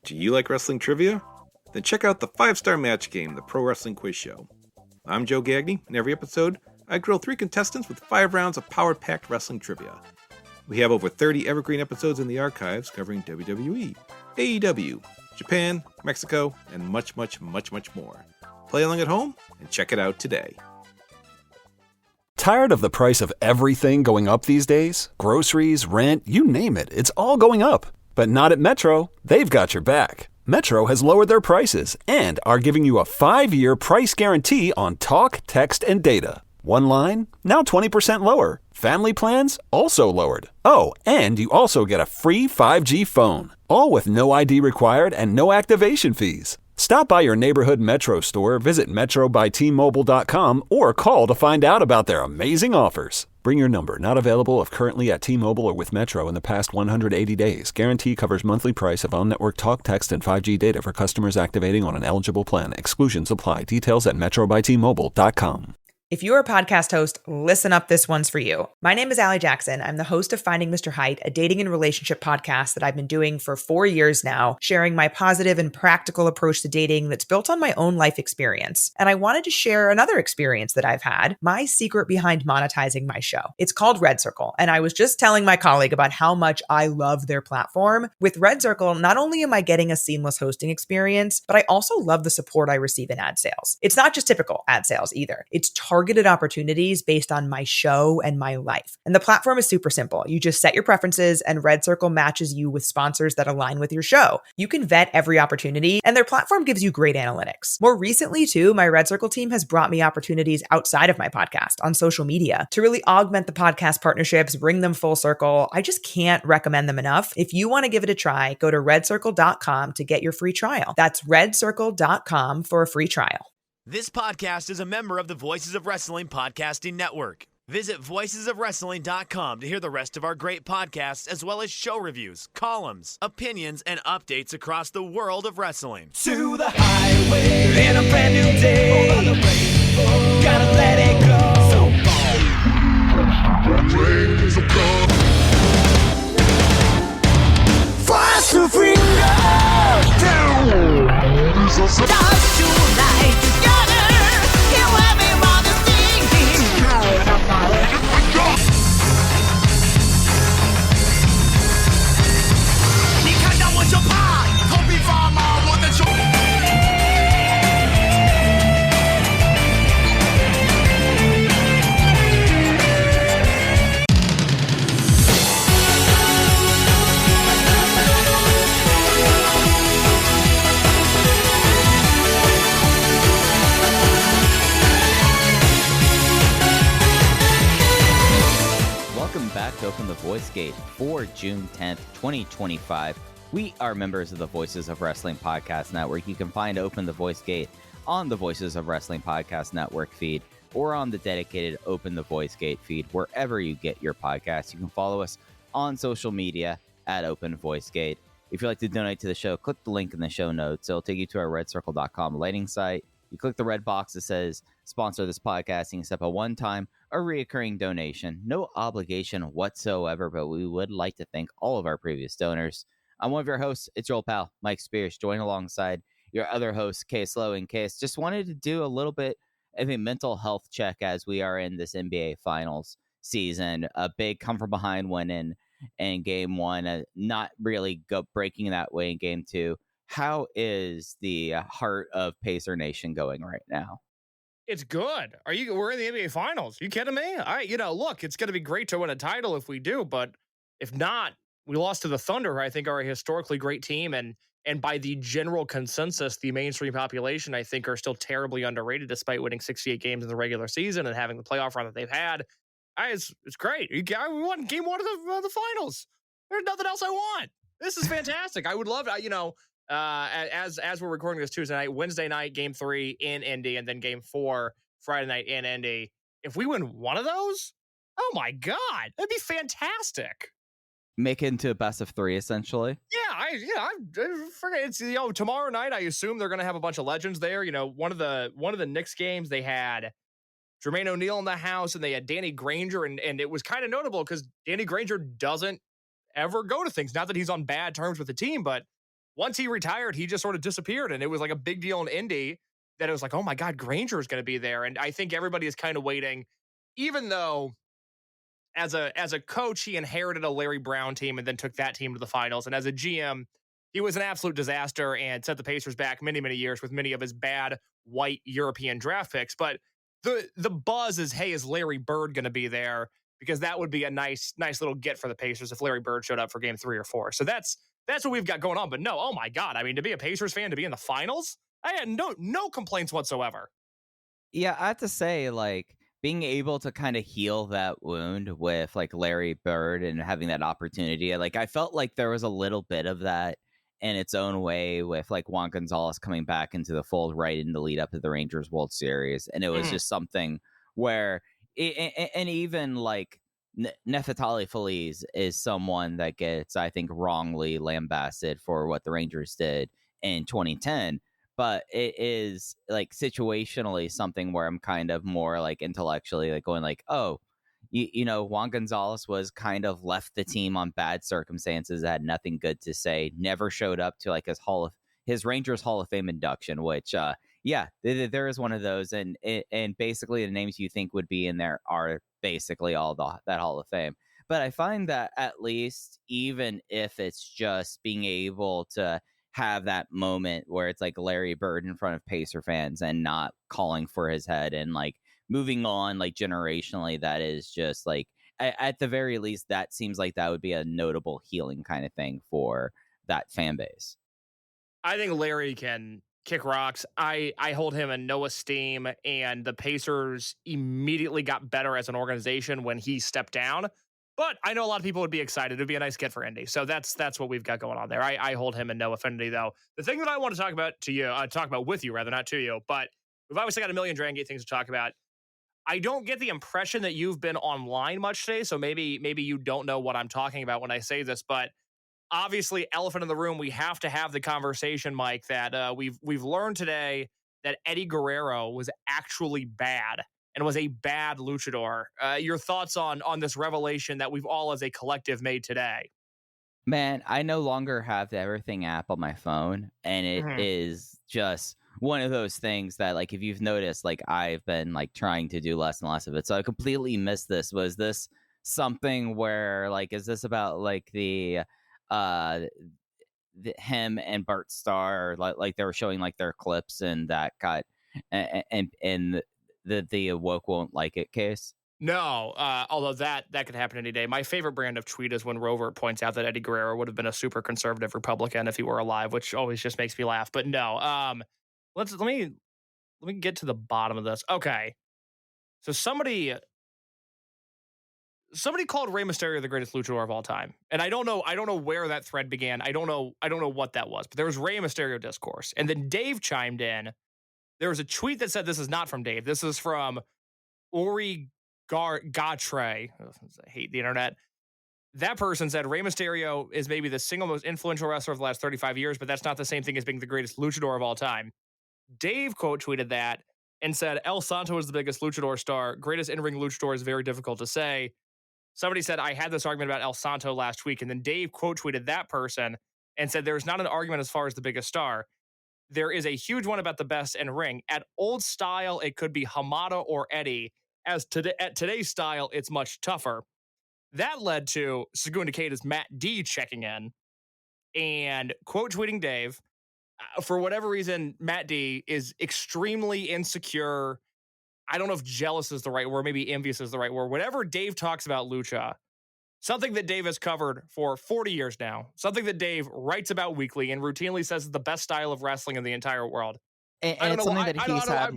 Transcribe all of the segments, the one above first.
Do you like wrestling trivia? Then check out the 5-Star Match Game, the Pro Wrestling Quiz Show. I'm Joe Gagney, and every episode, I grill 3 contestants with 5 rounds of power-packed wrestling trivia. We have over 30 evergreen episodes in the archives covering WWE, AEW, Japan, Mexico, and much, much, much, much more. Play along at home and check it out today. Tired of the price of everything going up these days? Groceries, rent, you name it, it's all going up. But not at Metro. They've got your back. Metro has lowered their prices and are giving you a 5-year price guarantee on talk, text, and data. One line, now 20% lower. Family plans, also lowered. Oh, and you also get a free 5G phone. All with no ID required and no activation fees. Stop by your neighborhood Metro store, visit metrobytmobile.com, or call to find out about their amazing offers. Bring your number, not available if currently at T-Mobile or with Metro in the past 180 days. Guarantee covers monthly price of on-network talk, text, and 5G data for customers activating on an eligible plan. Exclusions apply. Details at metrobytmobile.com. If you're a podcast host, listen up, this one's for you. My name is Allie Jackson. I'm the host of Finding Mr. Height, a dating and relationship podcast that I've been doing for 4 years now, sharing my positive and practical approach to dating that's built on my own life experience. And I wanted to share another experience that I've had, my secret behind monetizing my show. It's called Red Circle, and I was just telling my colleague about how much I love their platform. With Red Circle, not only am I getting a seamless hosting experience, but I also love the support I receive in ad sales. It's not just typical ad sales either. It's targeted opportunities based on my show and my life. And the platform is super simple. You just set your preferences and Red Circle matches you with sponsors that align with your show. You can vet every opportunity and their platform gives you great analytics. More recently too, my Red Circle team has brought me opportunities outside of my podcast on social media to really augment the podcast partnerships, bring them full circle. I just can't recommend them enough. If you want to give it a try, go to redcircle.com to get your free trial. That's redcircle.com for a free trial. This podcast is a member of the Voices of Wrestling Podcasting Network. Visit voicesofwrestling.com to hear the rest of our great podcasts, as well as show reviews, columns, opinions, and updates across the world of wrestling. To the highway in a brand new day. Over the rainbow, gotta let it go. So fast to finger down. Stars tonight together. Here everyone is singing. 你看到我就怕，头皮发麻，我的手。Welcome back to Open the Voice Gate for June 10th, 2025. We are members of the Voices of Wrestling Podcast Network. You can find Open the Voice Gate on the Voices of Wrestling Podcast Network feed or on the dedicated Open the Voice Gate feed, wherever you get your podcasts. You can follow us on social media at Open Voice Gate. If you'd like to donate to the show, click the link in the show notes. It'll take you to our redcircle.com lighting site. You click the red box that says sponsor this podcast. You can accept a one-time or reoccurring donation. No obligation whatsoever, but we would like to thank all of our previous donors. I'm one of your hosts. It's your old pal, Mike Spears, joined alongside your other host, Case Lowe. And Case, just wanted to do a little bit of a mental health check as we are in this NBA Finals season. A big come from behind win in game one, not really breaking that way in game two. How is the heart of Pacer Nation going right now? It's good. We're in the NBA Finals. You kidding me? Look, it's going to be great to win a title if we do, but if not, we lost to the Thunder, who I think are a historically great team, and by the general consensus, the mainstream population, I think, are still terribly underrated despite winning 68 games in the regular season and having the playoff run that they've had. It's great. We won game one of the finals. There's nothing else I want. This is fantastic. I would love, as we're recording this Tuesday night, Wednesday night, game 3 in Indy, and then game 4 Friday night in Indy. If we win one of those, oh my God, that'd be fantastic. Make it into a best of 3, essentially. I forget. It's tomorrow night. I assume they're going to have a bunch of legends there. One of the Knicks games, they had Jermaine O'Neal in the house, and they had Danny Granger, and it was kind of notable because Danny Granger doesn't ever go to things. Not that he's on bad terms with the team, but once he retired, he just sort of disappeared. And it was like a big deal in Indy that it was like, oh my God, Granger is going to be there. And I think everybody is kind of waiting, even though as a coach, he inherited a Larry Brown team and then took that team to the finals. And as a GM, he was an absolute disaster and set the Pacers back many, many years with many of his bad white European draft picks. But the buzz is, hey, is Larry Bird going to be there? Because that would be a nice little get for the Pacers if Larry Bird showed up for game 3 or 4. So that's what we've got going on. But no, oh my God. I mean, to be a Pacers fan, to be in the finals, I had no complaints whatsoever. Yeah, I have to say, like, being able to kind of heal that wound with like Larry Bird and having that opportunity, like I felt like there was a little bit of that in its own way with like Juan Gonzalez coming back into the fold right in the lead up to the Rangers World Series. And it was just something where, and even like Nefertali Feliz is someone that gets, I think, wrongly lambasted for what the Rangers did in 2010. But it is like situationally something where I'm kind of more like intellectually like going like, oh, you know, Juan Gonzalez was kind of left the team on bad circumstances, had nothing good to say, never showed up to like his Rangers Hall of Fame induction, which yeah, there is one of those, and basically the names you think would be in there are basically all that Hall of Fame. But I find that at least even if it's just being able to have that moment where it's like Larry Bird in front of Pacer fans and not calling for his head and like moving on like generationally, that is just like at the very least that seems like that would be a notable healing kind of thing for that fan base. I think Larry can kick rocks. I hold him in no esteem, and the Pacers immediately got better as an organization when he stepped down. But I know a lot of people would be excited. It'd be a nice get for Indy. So that's what we've got going on there. I hold him in no affinity, though. The thing that I want to talk about with you, rather, not to you, but we've obviously got a million Dragongate things to talk about. I don't get the impression that you've been online much today, so maybe you don't know what I'm talking about when I say this, but obviously, elephant in the room, we have to have the conversation, Mike, that we've learned today that Eddie Guerrero was actually bad and was a bad luchador. Your thoughts on this revelation that we've all as a collective made today? Man, I no longer have the Everything app on my phone, and it is just one of those things that, like, if you've noticed, like, I've been, like, trying to do less and less of it. So I completely missed this. Was this something where, like, is this about, like, him and Bart Starr, like they were showing, like, their clips and that got, and the woke won't like it case? No, although that could happen any day. My favorite brand of tweet is when Rovert points out that Eddie Guerrero would have been a super conservative Republican if he were alive, which always just makes me laugh. But no, let me get to the bottom of this. Okay, so somebody called Rey Mysterio the greatest luchador of all time, and I don't know where that thread began. I don't know what that was, but there was Rey Mysterio discourse, and then Dave chimed in. There was a tweet that said, "This is not from Dave. This is from Ori Gatre." I hate the internet. That person said Rey Mysterio is maybe the single most influential wrestler of the last 35 years, but that's not the same thing as being the greatest luchador of all time. Dave quote tweeted that and said, El Santo is the biggest luchador star. Greatest in-ring luchador is very difficult to say. Somebody said, I had this argument about El Santo last week, and then Dave quote tweeted that person and said, there's not an argument as far as the biggest star. There is a huge one about the best in ring. At old style, it could be Yamato or Eddie. At today's style, it's much tougher. That led to Segunda Keita's Matt D checking in and quote tweeting Dave. For whatever reason, Matt D is extremely insecure. I don't know if jealous is the right word, maybe envious is the right word. Whenever Dave talks about lucha, something that Dave has covered for 40 years now, something that Dave writes about weekly and routinely says is the best style of wrestling in the entire world. And it's something that he's had.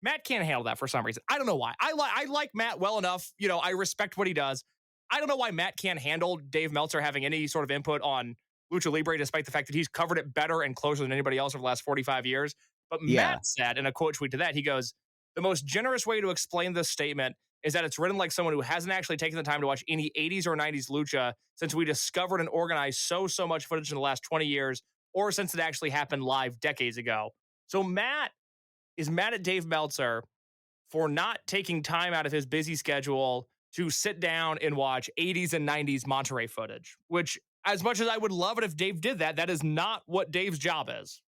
Matt can't handle that for some reason. I don't know why. I like Matt well enough. You know, I respect what he does. I don't know why Matt can't handle Dave Meltzer having any sort of input on Lucha Libre, despite the fact that he's covered it better and closer than anybody else over the last 45 years. But Matt said in a quote tweet to that, he goes, the most generous way to explain this statement is that it's written like someone who hasn't actually taken the time to watch any 80s or 90s lucha since we discovered and organized so much footage in the last 20 years, or since it actually happened live decades ago. So Matt is mad at Dave Meltzer for not taking time out of his busy schedule to sit down and watch 80s and 90s Monterey footage, which as much as I would love it if Dave did that, that is not what Dave's job is.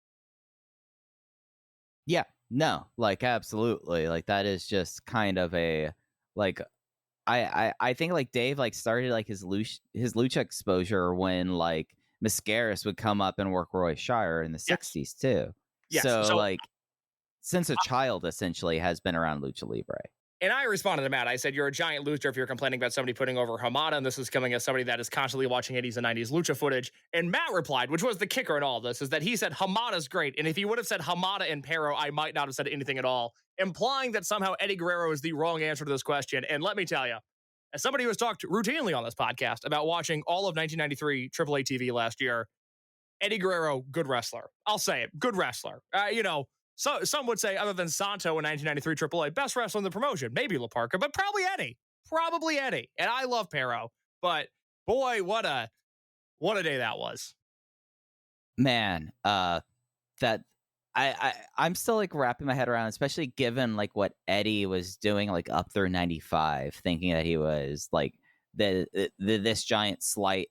Yeah, no, like absolutely. Like that is just kind of a like I think like Dave like started like his lucha exposure when like Mascaris would come up and work Roy Shire in the 60s too. Yes. So like since a child essentially has been around Lucha Libre. And I responded to Matt. I said, you're a giant loser if you're complaining about somebody putting over Hamada, and this is coming as somebody that is constantly watching 80s and 90s lucha footage. And Matt replied, which was the kicker in all this, is that he said Hamada's great. And if he would have said Hamada and Pero, I might not have said anything at all, implying that somehow Eddie Guerrero is the wrong answer to this question. And let me tell you, as somebody who has talked routinely on this podcast about watching all of 1993 AAA TV last year, Eddie Guerrero, good wrestler. I'll say it, good wrestler. So some would say, other than Santo in 1993 AAA, best wrestler in the promotion, maybe La Parka, but probably Eddie. And I love Pero, but boy, what a day that was. Man, that I'm still like wrapping my head around, especially given like what Eddie was doing like up through 95, thinking that he was like this giant slight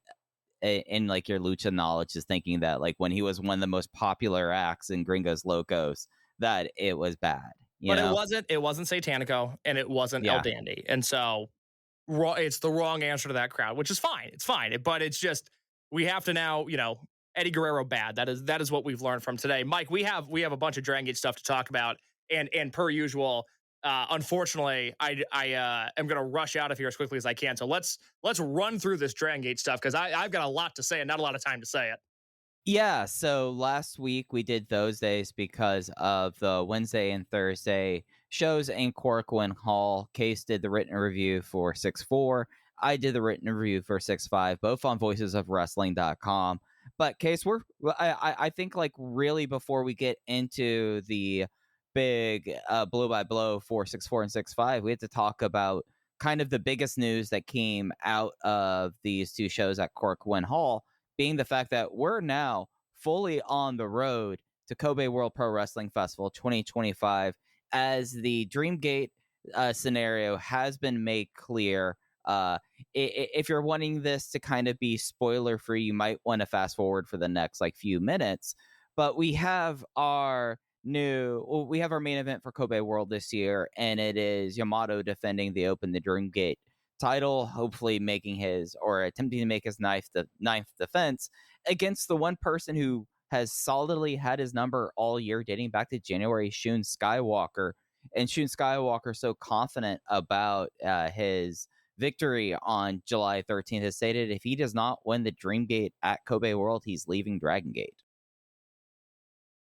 in like your lucha knowledge is thinking that like when he was one of the most popular acts in Gringos Locos that it was bad. But it wasn't Satanico and it wasn't El Dandy. And so it's the wrong answer to that crowd, which is fine. It's fine. But it's just, we have to now, Eddie Guerrero bad. That is what we've learned from today. Mike, we have a bunch of Dragongate stuff to talk about. And per usual, unfortunately, I am going to rush out of here as quickly as I can. So let's run through this Dragongate stuff because I've got a lot to say and not a lot of time to say it. Yeah, so last week we did those days because of the Wednesday and Thursday shows in Korakuen Hall. Case did the written review for 6-4. I did the written review for 6-5, both on voicesofwrestling.com. But Case, I think like really before we get into the big blow by blow for 6-4 and 6-5, we have to talk about kind of the biggest news that came out of these two shows at Korakuen Hall, being the fact that we're now fully on the road to Kobe World Pro Wrestling Festival 2025 as the Dream Gate scenario has been made clear. If you're wanting this to kind of be spoiler free, you might want to fast forward for the next like few minutes. But we have our main event for Kobe World this year, and it is YAMATO defending the Open the Dream Gate title, hopefully making his or attempting to make his ninth defense against the one person who has solidly had his number all year dating back to January, Shun Skywalker. And Shun Skywalker, so confident about his victory on July 13th, has stated if he does not win the Dream Gate at Kobe World, he's leaving Dragongate.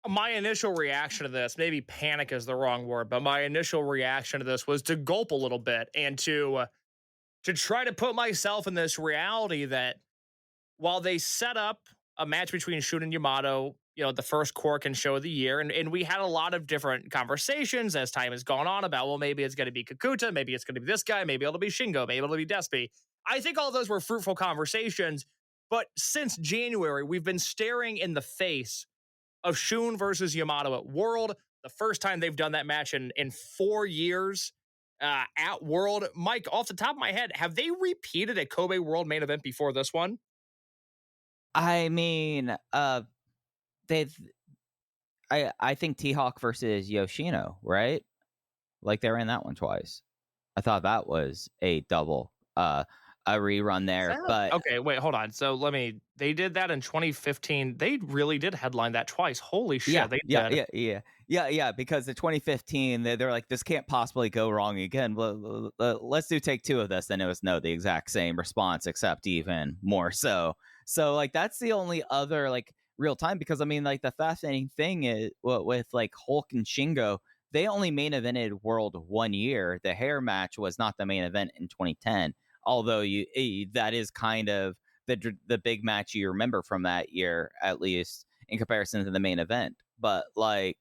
My initial reaction to this, maybe panic is the wrong word, but my initial reaction to this was to gulp a little bit and to try to put myself in this reality that while they set up a match between Shun and YAMATO, the first Korakuen show of the year, and we had a lot of different conversations as time has gone on about, well, maybe it's going to be Kikuta, maybe it's going to be this guy, maybe it'll be Shingo, maybe it'll be Despy. I think all those were fruitful conversations, but since January, we've been staring in the face of Shun versus YAMATO at World, the first time they've done that match in 4 years. At World. Mike, off the top of my head, have they repeated a Kobe World main event before this one? I mean, I think T-Hawk versus Yoshino, right? Like they ran that one twice. I thought that was a double a rerun there, but okay, wait, hold on. So they did that in 2015. They really did headline that twice. Holy shit. Yeah. Because the 2015, they're like, this can't possibly go wrong again. Let's do take two of this. And it was the exact same response, except even more so. So like, that's the only other like real time, because I mean, like the fascinating thing is with like Hulk and Shingo, they only main evented World 1 year. The hair match was not the main event in 2010. Although that is kind of the big match you remember from that year, at least in comparison to the main event. But like,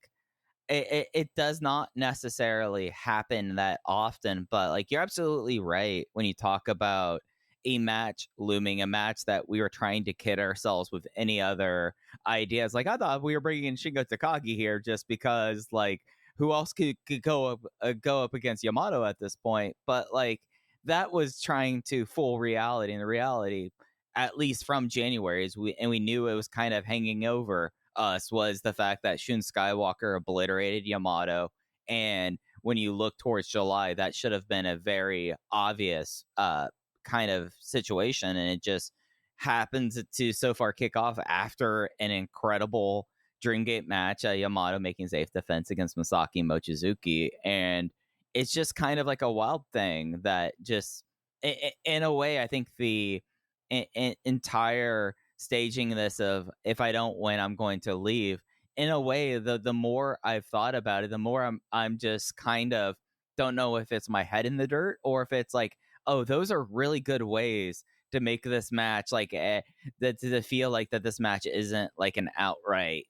it does not necessarily happen that often. But like, you're absolutely right when you talk about a match looming, a match that we were trying to kid ourselves with any other ideas. Like, I thought we were bringing in Shingo Takagi here just because, like, who else could go up against YAMATO at this point? But like, that was trying to fool reality, and the reality at least from January, we knew it was kind of hanging over us, was the fact that Shun Skywalker obliterated Yamato. And when you look towards July, that should have been a very obvious kind of situation. And it just happens to so far kick off after an incredible Dreamgate match, Yamato making safe defense against Masaaki Mochizuki. And it's just kind of like a wild thing that just, in a way, I think the entire staging this of, if I don't win, I'm going to leave. In a way, the more I've thought about it, the more I'm just kind of don't know if it's my head in the dirt or if it's like, oh, those are really good ways to make this match like to feel like that this match isn't like an outright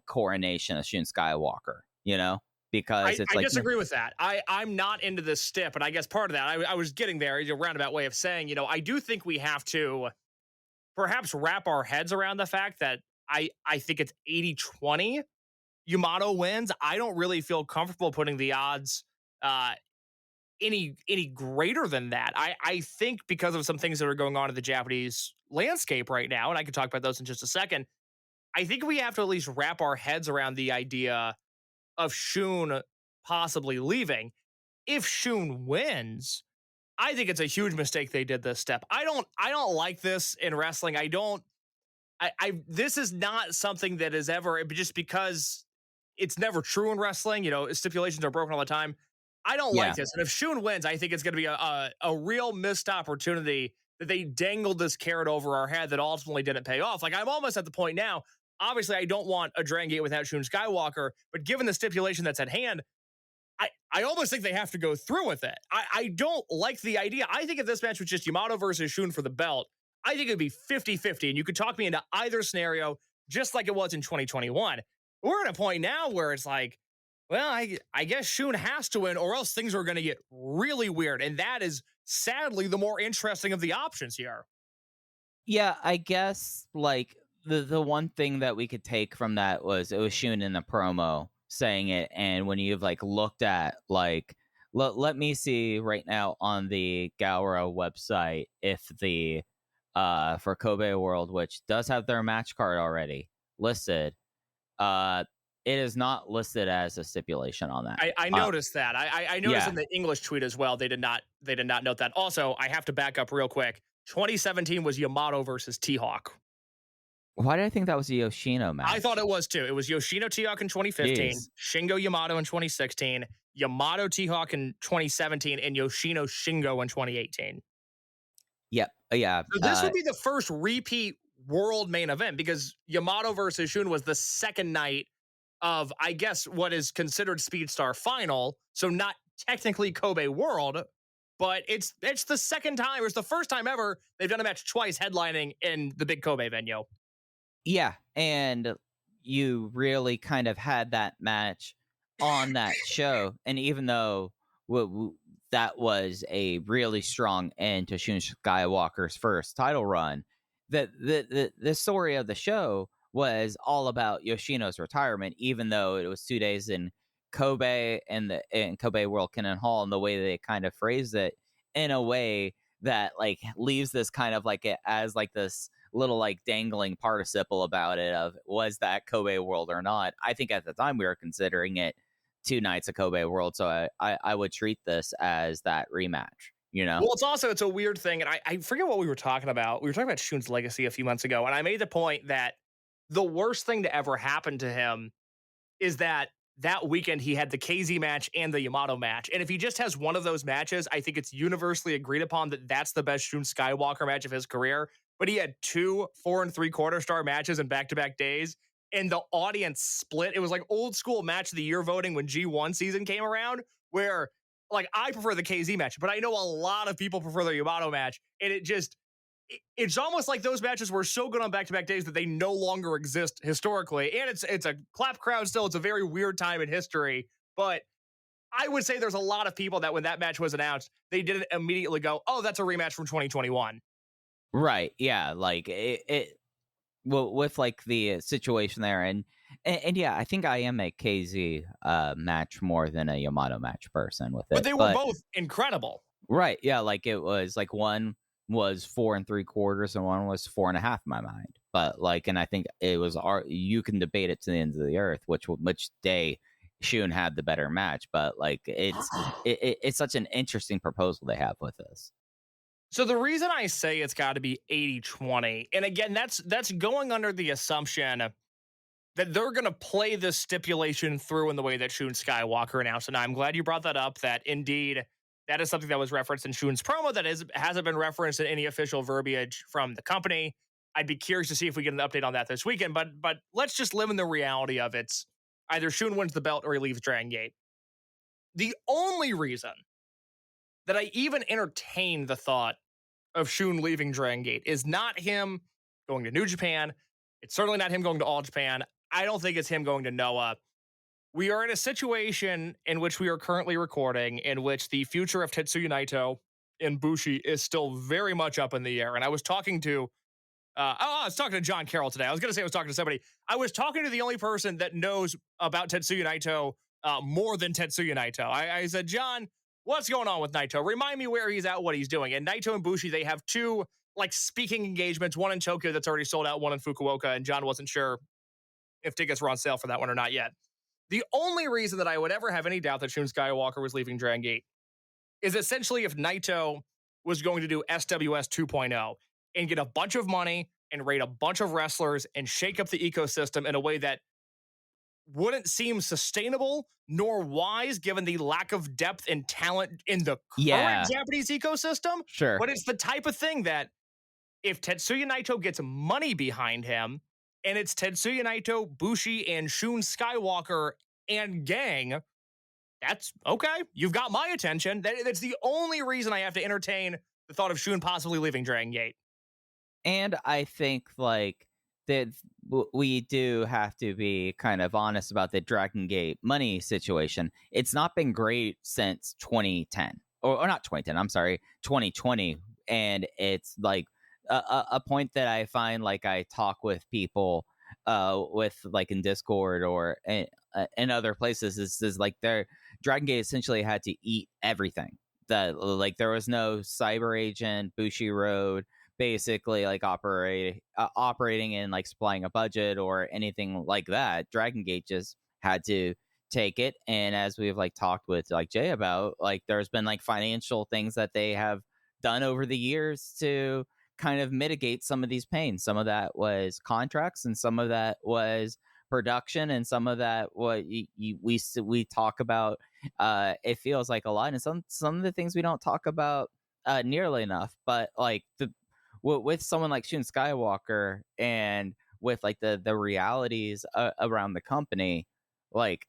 coronation of Shun Skywalker, you know? Because it's I like, disagree with that. I'm not into this stip, and I guess part of that, I was getting there, a roundabout way of saying, I do think we have to perhaps wrap our heads around the fact that I think it's 80-20. Yamato wins. I don't really feel comfortable putting the odds any greater than that. I think because of some things that are going on in the Japanese landscape right now, and I can talk about those in just a second, I think we have to at least wrap our heads around the idea of Shun possibly leaving. If Shun wins, I think it's a huge mistake they did this step. I don't like this in wrestling. This is not something that is ever, just because it's never true in wrestling. Stipulations are broken all the time. I don't like this. And if Shun wins, I think it's going to be a real missed opportunity that they dangled this carrot over our head that ultimately didn't pay off. Like, I'm almost at the point now. Obviously, I don't want a Dragon Gate without Shun Skywalker, but given the stipulation that's at hand, I almost think they have to go through with it. I don't like the idea. I think if this match was just Yamato versus Shun for the belt, I think it'd be 50-50, and you could talk me into either scenario, just like it was in 2021. We're at a point now where it's like, well, I guess Shun has to win, or else things are going to get really weird, and that is sadly the more interesting of the options here. Yeah, I guess like the one thing that we could take from that was it was Shun in the promo saying it, and when you've like looked at like let me see right now on the Gaora website if the for Kobe World, which does have their match card already listed, it is not listed as a stipulation on that. I noticed that. I noticed in the English tweet as well. They did not note that. Also, I have to back up real quick. 2017 was Yamato versus T-Hawk. Why did I think that was a Yoshino match? I thought it was too. It was Yoshino T-Hawk in 2015, Shingo Yamato in 2016, Yamato T-Hawk in 2017, and Yoshino Shingo in 2018. Yep. Yeah. So this would be the first repeat world main event, because Yamato versus Shun was the second night of, I guess, what is considered Speedstar Final. So not technically Kobe World, but it's the second time, or it's the first time ever they've done a match twice headlining in the big Kobe venue. Yeah, and you really kind of had that match on that show, and even though that was a really strong end to Shun Skywalker's first title run, the story of the show was all about Yoshino's retirement, even though it was 2 days in Kobe and in Kobe World Korakuen Hall, and the way they kind of phrased it in a way that like leaves this kind of like it as like this little like dangling participle about it of, was that Kobe World or not? I think at the time we were considering it 2 nights of Kobe World, so I would treat this as that rematch, you know? Well, it's a weird thing, and I forget what we were talking about. We were talking about Shun's legacy a few months ago, and I made the point that the worst thing to ever happen to him is that weekend he had the KZ match and the Yamato match. And if he just has one of those matches, I think it's universally agreed upon that that's the best Shun Skywalker match of his career. But he had 2 4 3/4 star matches in back-to-back days, and the audience split. It was like old school match of the year voting when G1 season came around, where like I prefer the KZ match, but I know a lot of people prefer the Yamato match. And it's almost like those matches were so good on back-to-back days that they no longer exist historically. And it's a clap crowd still. It's a very weird time in history. But I would say there's a lot of people that when that match was announced, they didn't immediately go, oh, that's a rematch from 2021. Right. Yeah. Like well, with like the situation there. And yeah, I think I am a KZ match more than a Yamato match person with it. But they were both incredible. Right. Yeah. Like it was like one was 4 3/4 and one was 4.5 in my mind. But like, and I think it was you can debate it to the ends of the earth, which day Shun had the better match. But like, it's such an interesting proposal they have with this. So the reason I say it's got to be 80-20, and again, that's going under the assumption that they're going to play this stipulation through in the way that Shun Skywalker announced. And I'm glad you brought that up, that indeed that is something that was referenced in Shun's promo that hasn't been referenced in any official verbiage from the company. I'd be curious to see if we get an update on that this weekend, but let's just live in the reality of it's either Shun wins the belt or he leaves Dragongate. The only reason that I even entertain the thought of Shun leaving Dragongate is not him going to New Japan. It's certainly not him going to All Japan. I don't think it's him going to Noah. We are in a situation in which we are currently recording in which the future of Tetsuya Naito and Bushi is still very much up in the air. And I was talking to I was talking to John Carroll today. I was going to say I was talking to somebody. I was talking to the only person that knows about Tetsuya Naito more than Tetsuya Naito. I said, John, what's going on with Naito? Remind me where he's at, what he's doing. And Naito and Bushi, they have two like speaking engagements, one in Tokyo that's already sold out, one in Fukuoka, and John wasn't sure if tickets were on sale for that one or not yet. The only reason that I would ever have any doubt that Shun Skywalker was leaving Dragongate is essentially if Naito was going to do SWS 2.0 and get a bunch of money and raid a bunch of wrestlers and shake up the ecosystem in a way that wouldn't seem sustainable nor wise given the lack of depth and talent in the current Japanese ecosystem. Sure. But it's the type of thing that if Tetsuya Naito gets money behind him and it's Tetsuya Naito, Bushi, and Shun Skywalker and gang, that's okay. You've got my attention. That's the only reason I have to entertain the thought of Shun possibly leaving Dragongate. And I think like that we do have to be kind of honest about the Dragongate money situation. It's not been great since 2010 or not 2010. I'm sorry, 2020. And it's like a point that I find like I talk with people with like in Discord or in other places is like their Dragongate essentially had to eat everything. That like there was no cyber agent, Bushi Road, basically like operating and like supplying a budget or anything like that. Dragongate just had to take it. And as we've like talked with like Jay about, like there's been like financial things that they have done over the years to kind of mitigate some of these pains. Some of that was contracts and some of that was production and some of that what we talk about it feels like a lot, and some of the things we don't talk about nearly enough. But like with someone like Shun Skywalker and with like the realities around the company, like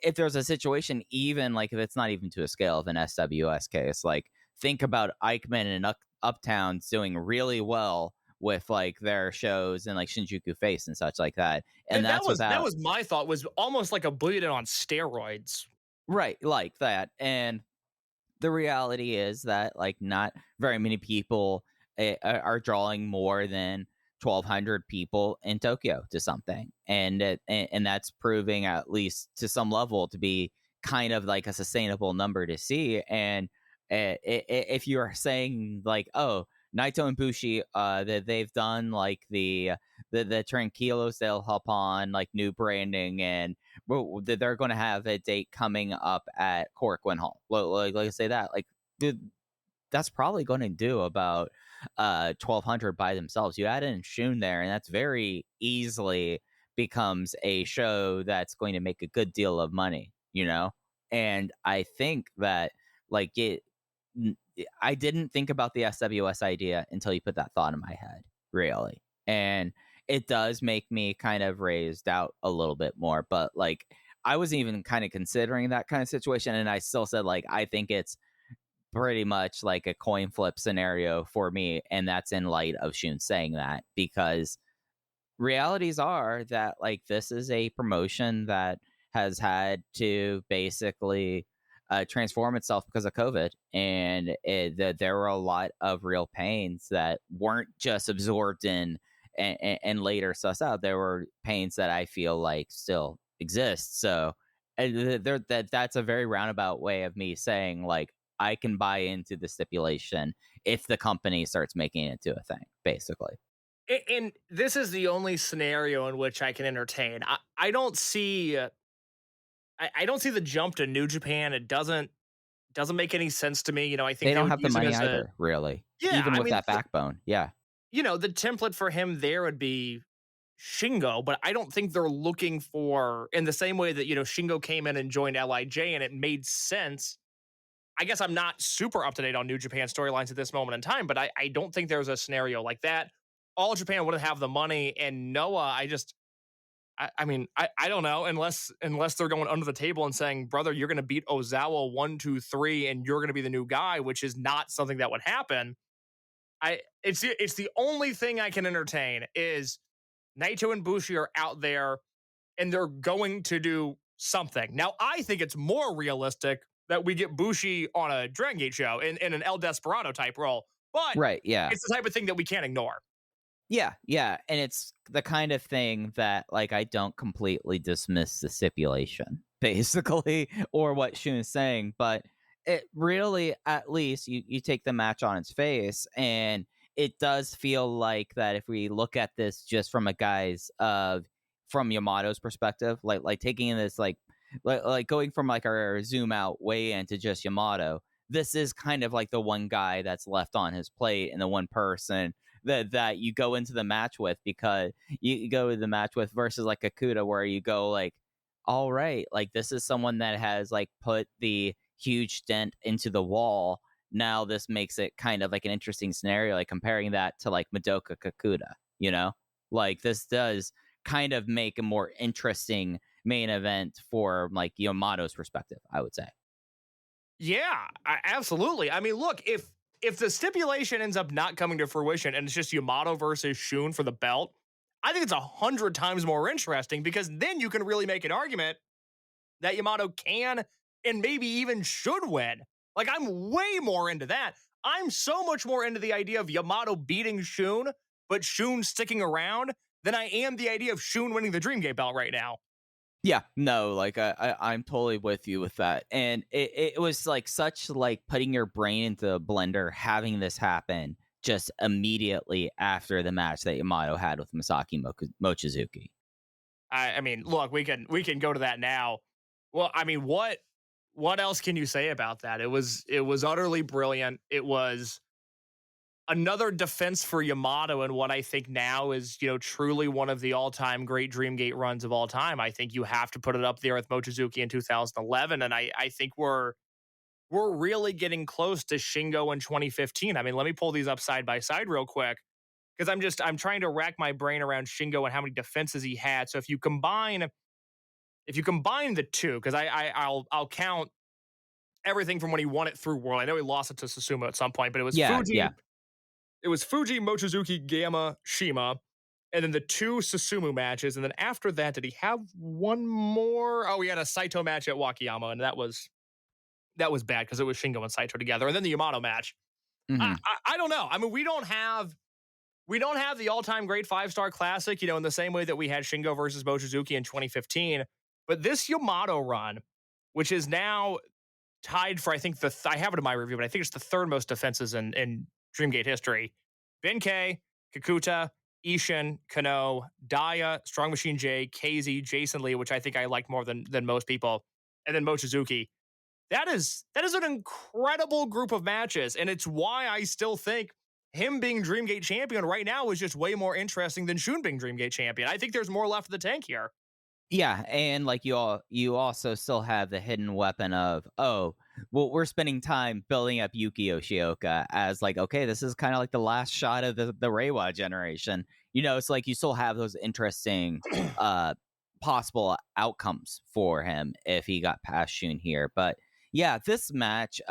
if there's a situation, even like if it's not even to a scale of an SWS case, like think about Eichmann and Uptowns doing really well with like their shows and like Shinjuku Face and such like that. And that was my thought, was almost like a bleeding on steroids. Right, like that. And the reality is that like not very many people are drawing more than 1,200 people in Tokyo to something, and that's proving at least to some level to be kind of like a sustainable number to see. And if you are saying like, oh, Naito and Bushi, that they've done like the Tranquilos, they'll hop on like new branding, and they're going to have a date coming up at Korakuen Hall. Like I say that, like, dude, that's probably going to do about 1,200 by themselves. You add in Shun there, and that's very easily becomes a show that's going to make a good deal of money, you know? And I think that like I didn't think about the SWS idea until you put that thought in my head, really. And it does make me kind of raise doubt a little bit more. But like, I wasn't even kind of considering that kind of situation. And I still said, like, I think it's pretty much like a coin flip scenario for me. And that's in light of Shun saying that, because realities are that like this is a promotion that has had to basically transform itself because of COVID, and there were a lot of real pains that weren't just absorbed in and later sussed out. There were pains that I feel like still exist. So that's a very roundabout way of me saying like I can buy into the stipulation if the company starts making it into a thing, basically. And this is the only scenario in which I can entertain. I don't see I don't see the jump to New Japan. It doesn't make any sense to me. I think They don't would have the use it money as either, really. Yeah, Even I with mean, that backbone. Yeah. the template for him there would be Shingo, but I don't think they're looking for, in the same way that, Shingo came in and joined LIJ and it made sense. I guess I'm not super up to date on New Japan storylines at this moment in time, but I don't think there's a scenario like that. All Japan wouldn't have the money, and Noah, I mean, I don't know, unless they're going under the table and saying, brother, you're going to beat Ozawa 1, 2, 3, and you're going to be the new guy, which is not something that would happen. It's the only thing I can entertain is Naito and Bushi are out there and they're going to do something. Now, I think it's more realistic that we get Bushi on a Dragongate show in an El Desperado type role, but Right, yeah. it's the type of thing that we can't ignore. Yeah, and it's the kind of thing that, like, I don't completely dismiss the stipulation, basically, or what Shun's saying, but it really, at least, you take the match on its face, and it does feel like that if we look at this just from a guy's, from Yamato's perspective, like taking this, like going from, like, our zoom out way into just Yamato, this is kind of like the one guy that's left on his plate and the one person that you go into the match with, because you go to the match with versus like Kikuta, where you go like, all right, like this is someone that has like put the huge dent into the wall. Now this makes it kind of like an interesting scenario, like comparing that to like Madoka Kikuta, like this does kind of make a more interesting main event for like Yamato's perspective, I would say. Yeah, absolutely. I mean, look, if the stipulation ends up not coming to fruition and it's just Yamato versus Shun for the belt, I think it's 100 times more interesting, because then you can really make an argument that Yamato can and maybe even should win. Like, I'm way more into that. I'm so much more into the idea of Yamato beating Shun, but Shun sticking around, than I am the idea of Shun winning the Dream Gate belt right now. Yeah, no, like I'm totally with you with that. And it was like such like putting your brain into the blender, having this happen just immediately after the match that Yamato had with Masaaki Mochizuki. I mean, look, we can go to that now. Well, I mean, what else can you say about that? It was utterly brilliant. It was another defense for Yamato in what I think now is, truly one of the all-time great Dreamgate runs of all time. I think you have to put it up there with Mochizuki in 2011, and I think we're really getting close to Shingo in 2015. I mean, let me pull these up side by side real quick, because I'm trying to rack my brain around Shingo and how many defenses he had. So if you combine the two, because I'll count everything from when he won it through World. I know he lost it to Susumu at some point, but it was Fuji. Yeah. It was Fuji, Mochizuki, Gamma, Shima, and then the 2 Susumu matches. And then after that, did he have one more? Oh, he had a Saito match at Wakayama, and that was bad because it was Shingo and Saito together. And then the Yamato match. Mm-hmm. I don't know. I mean, we don't have the all-time great 5-star classic, in the same way that we had Shingo versus Mochizuki in 2015. But this Yamato run, which is now tied for, I think, I have it in my review, but I think it's the 3rd most defenses in Dreamgate history. Benkei, Kikuta, Ishin, Kano, Daya, Strong Machine J, KZ, Jason Lee, which I think I like more than most people, and then Mochizuki. That is an incredible group of matches, and it's why I still think him being Dreamgate champion right now is just way more interesting than Shun being Dreamgate champion. I think there's more left of the tank here. Yeah, and like you also still have the hidden weapon of, we're spending time building up Yuki Yoshioka as like, okay, this is kind of like the last shot of the Reiwa generation. It's like you still have those interesting possible outcomes for him if he got past Shun here. But yeah, this match,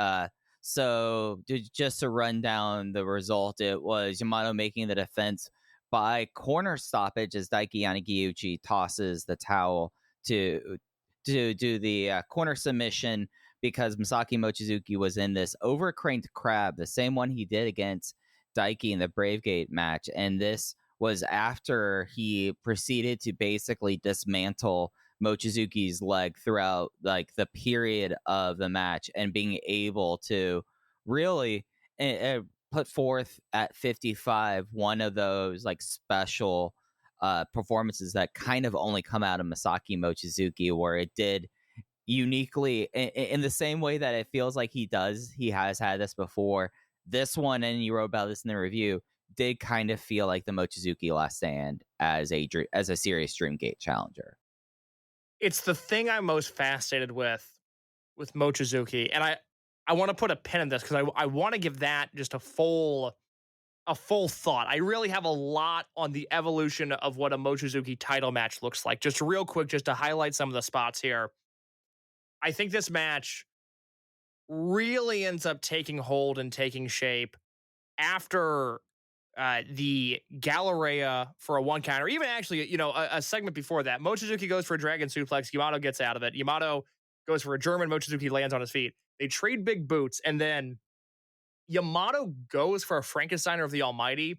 so just to run down the result, it was Yamato making the defense by corner stoppage as Daiki Yanagiuchi tosses the towel to do the corner submission, because Masaaki Mochizuki was in this overcranked crab, the same one he did against Daiki in the Bravegate match. And this was after he proceeded to basically dismantle Mochizuki's leg throughout like the period of the match, and being able to really put forth at 55 one of those like special performances that kind of only come out of Masaaki Mochizuki, where it did uniquely in the same way that it feels like he has had this before. This one, and you wrote about this in the review, did kind of feel like the Mochizuki Last Stand as a serious Dreamgate challenger. It's the thing I'm most fascinated with Mochizuki, and I want to put a pin in this because I want to give that just a full thought. I really have a lot on the evolution of what a Mochizuki title match looks like. Just real quick, just to highlight some of the spots here. I think this match really ends up taking hold and taking shape after the Galleria for a one count, or even actually, a segment before that. Mochizuki goes for a dragon suplex. Yamato gets out of it. Yamato goes for a German. Mochizuki lands on his feet. They trade big boots, and then Yamato goes for a Frankensteiner of the Almighty.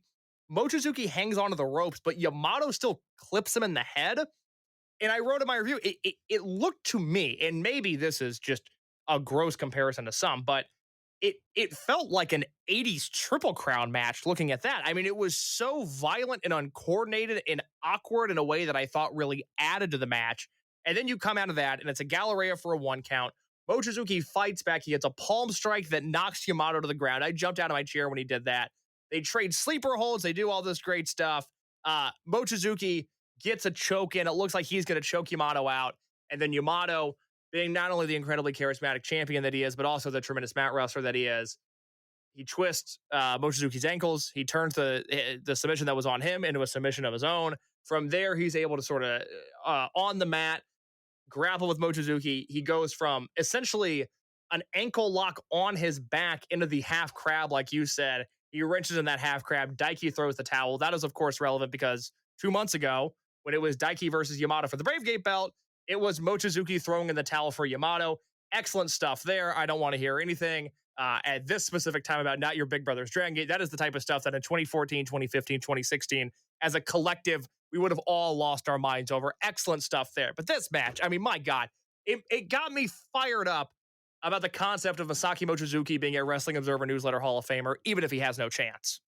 Mochizuki hangs onto the ropes, but Yamato still clips him in the head. And I wrote in my review, it looked to me, and maybe this is just a gross comparison to some, but it felt like an 80s Triple Crown match looking at that. I mean, it was so violent and uncoordinated and awkward in a way that I thought really added to the match. And then you come out of that, and it's a Galleria for a one count. Mochizuki fights back. He gets a palm strike that knocks Yamato to the ground. I jumped out of my chair when he did that. They trade sleeper holds. They do all this great stuff. Mochizuki gets a choke in. It looks like he's going to choke Yamato out. And then Yamato, being not only the incredibly charismatic champion that he is, but also the tremendous mat wrestler that he is, he twists Mochizuki's ankles. He turns the submission that was on him into a submission of his own. From there, he's able to sort of, on the mat, grapple with Mochizuki. He goes from essentially an ankle lock on his back into the half crab, like you said. He wrenches in that half crab. Daiki throws the towel. That is, of course, relevant because 2 months ago, when it was Daiki versus Yamato for the Bravegate belt, it was Mochizuki throwing in the towel for Yamato. Excellent stuff there. I don't want to hear anything at this specific time about not your big brother's Dragongate. That is the type of stuff that in 2014, 2015, 2016, as a collective, we would have all lost our minds over. Excellent stuff there. But this match, I mean, my God, it got me fired up about the concept of Masaaki Mochizuki being a Wrestling Observer Newsletter Hall of Famer, even if he has no chance.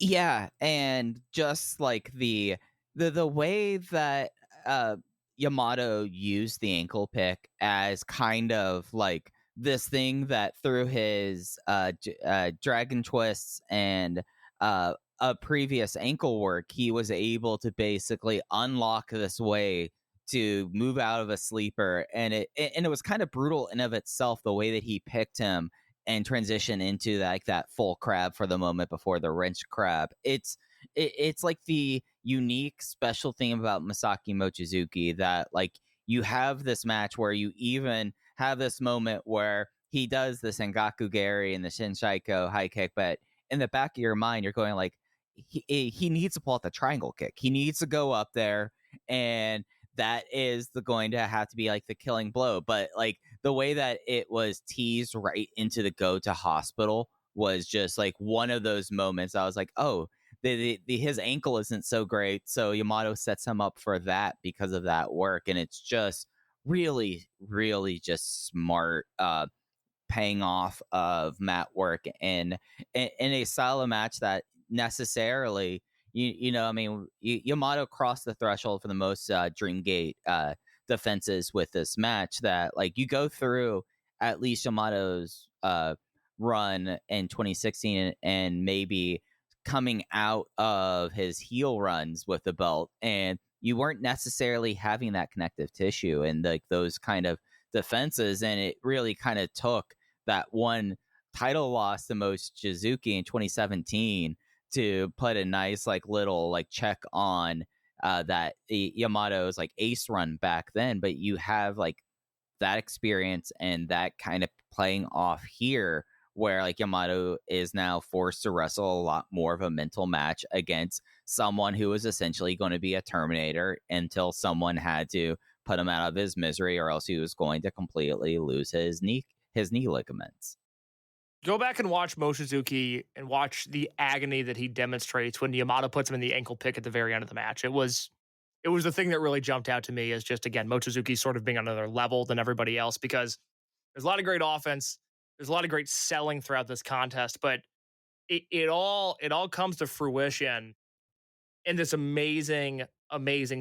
Yeah, and just like the way that Yamato used the ankle pick as kind of like this thing that through his dragon twists and a previous ankle work, he was able to basically unlock this way to move out of a sleeper, and it was kind of brutal in of itself, the way that he picked him and transition into like that full crab for the moment before the wrench crab. It's like the unique special thing about Masaaki Mochizuki that like you have this match where you even have this moment where he does the Sengaku Gary and the Shinshaiko high kick, but in the back of your mind, you're going like, he needs to pull out the triangle kick. He needs to go up there, and that is going to have to be like the killing blow. But like the way that it was teased right into the go to hospital was just like one of those moments. I was like, oh, his ankle isn't so great, so Yamato sets him up for that because of that work, and it's just really, really just smart paying off of mat work in a style of match that necessarily, I mean, Yamato crossed the threshold for the most Dreamgate defenses with this match. That like you go through at least Yamato's run in 2016 and maybe coming out of his heel runs with the belt, and you weren't necessarily having that connective tissue and like those kind of defenses, and it really kind of took that one title loss to Mochizuki in 2017 to put a nice like little like check on that Yamato's like ace run back then. But you have like that experience and that kind of playing off here, where like Yamato is now forced to wrestle a lot more of a mental match against someone who was essentially going to be a Terminator until someone had to put him out of his misery, or else he was going to completely lose his knee ligaments. Go back and watch Mochizuki and watch the agony that he demonstrates when Yamato puts him in the ankle pick at the very end of the match. It was it was the thing that really jumped out to me as just, again, Mochizuki sort of being on another level than everybody else, because there's a lot of great offense. There's a lot of great selling throughout this contest, but it all comes to fruition in this amazing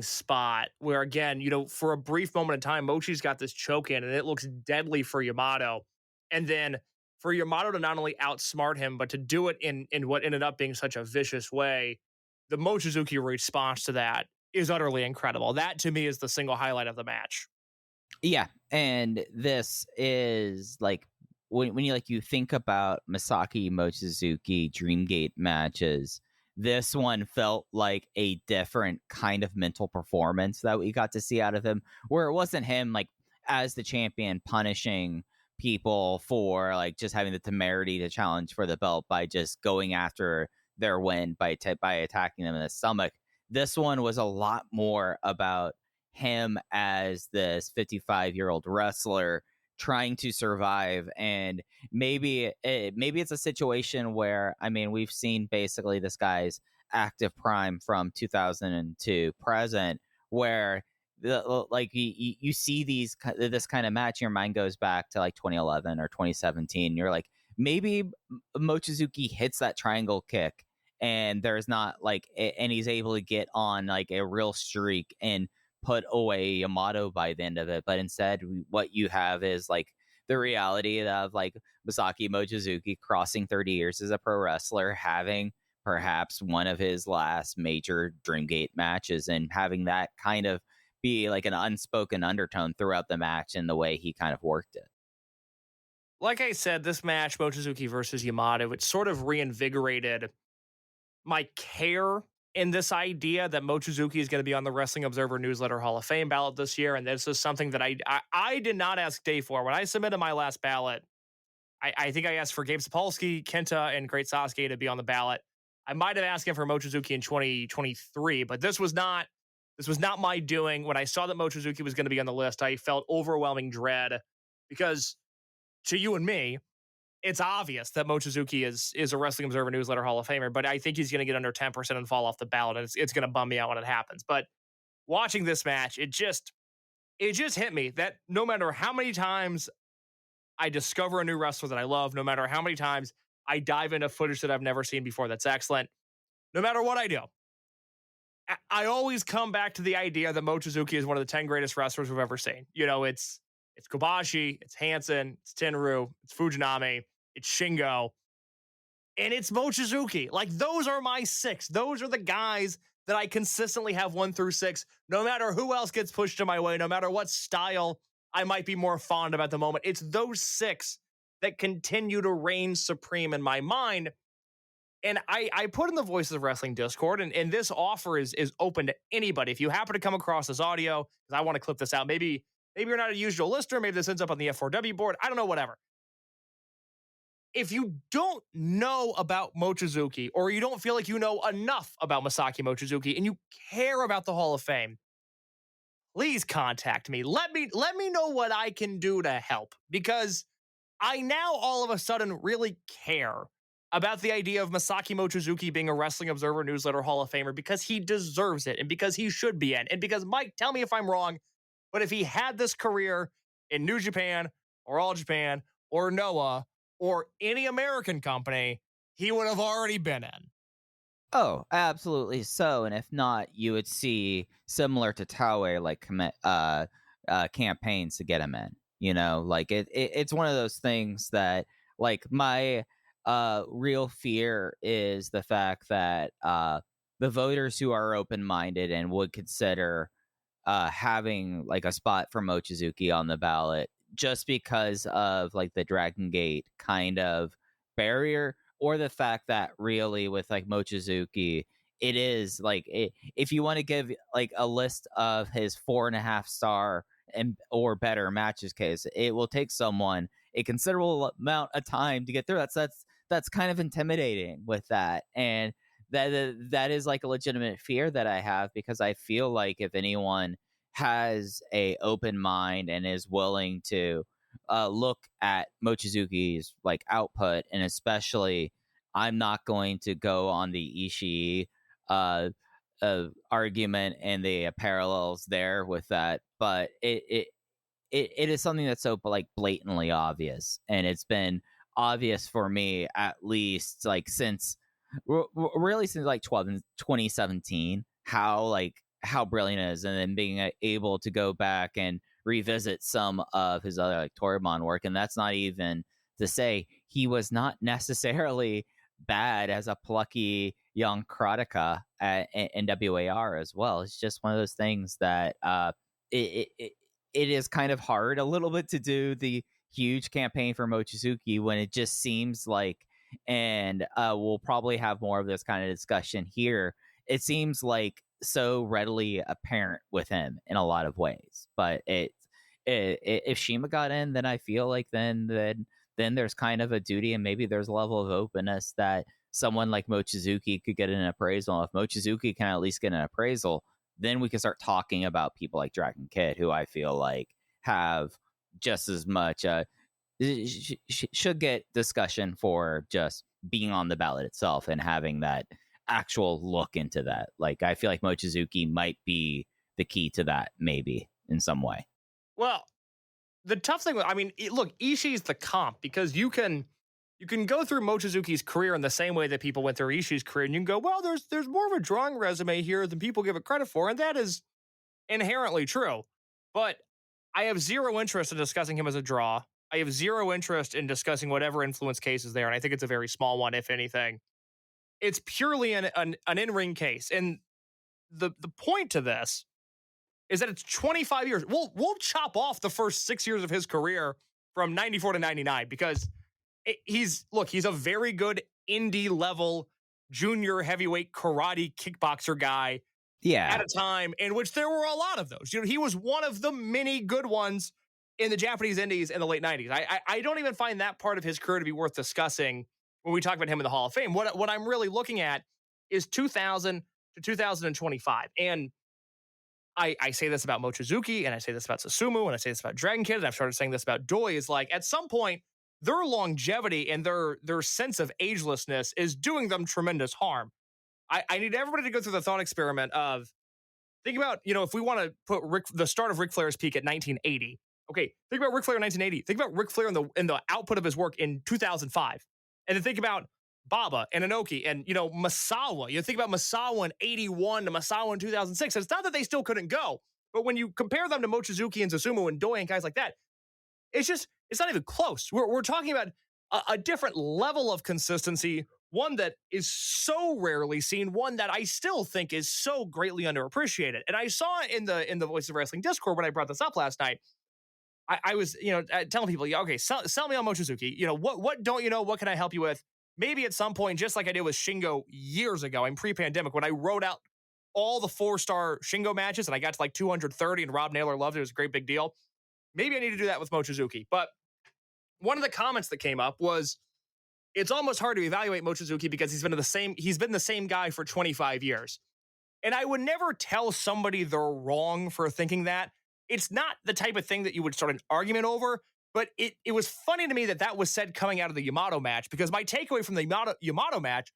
spot where, again, for a brief moment in time, Mochi's got this choke in and it looks deadly for Yamato. And then for Yamato to not only outsmart him, but to do it in what ended up being such a vicious way, the Mochizuki response to that is utterly incredible. That to me is the single highlight of the match. Yeah, and this is like when you think about Masaaki Mochizuki Dream Gate matches, this one felt like a different kind of mental performance that we got to see out of him, where it wasn't him like as the champion punishing people for like just having the temerity to challenge for the belt by just going after their win by attacking them in the stomach. This one was a lot more about him as this 55-year-old wrestler trying to survive. And maybe it's a situation where, I mean, we've seen basically this guy's active prime from 2002 present, where you see this kind of match, your mind goes back to like 2011 or 2017. You're like, maybe Mochizuki hits that triangle kick and there's not like, and he's able to get on like a real streak and put away Yamato by the end of it. But instead, what you have is like the reality of like Masaaki Mochizuki crossing 30 years as a pro wrestler, having perhaps one of his last major Dreamgate matches, and having that kind of be like an unspoken undertone throughout the match and the way he kind of worked it. Like I said, this match, Mochizuki versus Yamato, it sort of reinvigorated my care in this idea that Mochizuki is going to be on the Wrestling Observer Newsletter Hall of Fame ballot this year. And this is something that I did not ask Dave for. When I submitted my last ballot, I think I asked for Gabe Sapolsky, Kenta, and Great Sasuke to be on the ballot. I might have asked him for Mochizuki in 2023, but this was not my doing. When I saw that Mochizuki was going to be on the list, I felt overwhelming dread, because to you and me, it's obvious that Mochizuki is a Wrestling Observer Newsletter Hall of Famer, but I think he's going to get under 10% and fall off the ballot, and it's going to bum me out when it happens. But watching this match, it just hit me that no matter how many times I discover a new wrestler that I love, no matter how many times I dive into footage that I've never seen before that's excellent, no matter what I do, I always come back to the idea that Mochizuki is one of the 10 greatest wrestlers we've ever seen. It's Kobashi, it's Hansen, it's Tenryu, it's Fujinami, it's Shingo, and it's Mochizuki. Like, those are my 6. Those are the guys that I consistently have 1 through 6, no matter who else gets pushed in my way, no matter what style I might be more fond of at the moment. It's those 6 that continue to reign supreme in my mind. And I put in the Voices of Wrestling Discord, and this offer is open to anybody. If you happen to come across this audio, because I want to clip this out, maybe you're not a usual listener, maybe this ends up on the F4W board, I don't know, whatever. If you don't know about Mochizuki, or you don't feel like you know enough about Masaaki Mochizuki, and you care about the Hall of Fame, please contact me. Let me know what I can do to help, because I now all of a sudden really care about the idea of Masaaki Mochizuki being a Wrestling Observer Newsletter Hall of Famer, because he deserves it, and because he should be in, and because, Mike, tell me if I'm wrong, but if he had this career in New Japan or All Japan or Noah or any American company, he would have already been in. Oh, absolutely so. And if not, you would see, similar to Taue, like campaigns to get him in. Like it's one of those things that, like, my real fear is the fact that the voters who are open-minded and would consider having like a spot for Mochizuki on the ballot, just because of like the Dragongate kind of barrier, or the fact that really with like Mochizuki, it is like if you want to give like a list of his 4.5 star and or better matches case, it will take someone a considerable amount of time to get through. That's kind of intimidating with that, and that is like a legitimate fear that I have, because I feel like if anyone has a open mind and is willing to look at Mochizuki's like output, and especially I'm not going to go on the Ishii argument and the parallels there with that, but it is something that's so like blatantly obvious, and it's been obvious for me at least like since really since like 2017 how brilliant it is, and then being able to go back and revisit some of his other like Torimon work, and that's not even to say he was not necessarily bad as a plucky young karateka in WAR as well. It's just one of those things that it is kind of hard a little bit to do the huge campaign for Mochizuki when it just seems like, and we'll probably have more of this kind of discussion here, it seems like so readily apparent with him in a lot of ways. But if Shima got in, then I feel like then there's kind of a duty, and maybe there's a level of openness that someone like Mochizuki could get an appraisal. If Mochizuki can at least get an appraisal, then we can start talking about people like Dragon Kid, who I feel like have just as much should get discussion for just being on the ballot itself and having that actual look into that. Like, I feel like Mochizuki might be the key to that, maybe in some way. Well, the tough thing, I mean, look, Ishii's the comp, because you can go through Mochizuki's career in the same way that people went through Ishii's career, and you can go, well, there's more of a drawing resume here than people give it credit for, and that is inherently true. But I have zero interest in discussing him as a draw. I have zero interest in discussing whatever influence case is there, and I think it's a very small one, if anything. It's purely an in-ring case, and the point to this is that it's 25 years. We'll chop off the first 6 years of his career from 94 to 99, because he's a very good indie level junior heavyweight karate kickboxer guy. Yeah. At a time in which there were a lot of those. You know, he was one of the many good ones in the Japanese indies in the late 90s. I don't even find that part of his career to be worth discussing when we talk about him in the Hall of Fame. What I'm really looking at is 2000 to 2025. And I say this about Mochizuki, and I say this about Susumu, and I say this about Dragon Kid, and I've started saying this about Doi, is like, at some point, their longevity and their sense of agelessness is doing them tremendous harm. I need everybody to go through the thought experiment of, think about, if we want to put the start of Ric Flair's peak at 1980. Okay, think about Ric Flair in 1980. Think about Ric Flair in the output of his work in 2005. And then think about Baba and Inoki and, Masawa. You think about Masawa in 81 to Masawa in 2006. It's not that they still couldn't go, but when you compare them to Mochizuki and Susumu and Doi and guys like that, it's not even close. We're talking about a different level of consistency, one that is so rarely seen, one that I still think is so greatly underappreciated. And I saw in the Voice of Wrestling Discord when I brought this up last night, I was, telling people, okay, sell me on Mochizuki. What don't you know? What can I help you with? Maybe at some point, just like I did with Shingo years ago, pre-pandemic, when I wrote out all the 4-star Shingo matches and I got to like 230 and Rob Naylor loved it. It was a great big deal. Maybe I need to do that with Mochizuki. But one of the comments that came up was, it's almost hard to evaluate Mochizuki because he's been the same guy for 25 years. And I would never tell somebody they're wrong for thinking that. It's not the type of thing that you would start an argument over, but it was funny to me that was said coming out of the YAMATO match, because my takeaway from the YAMATO match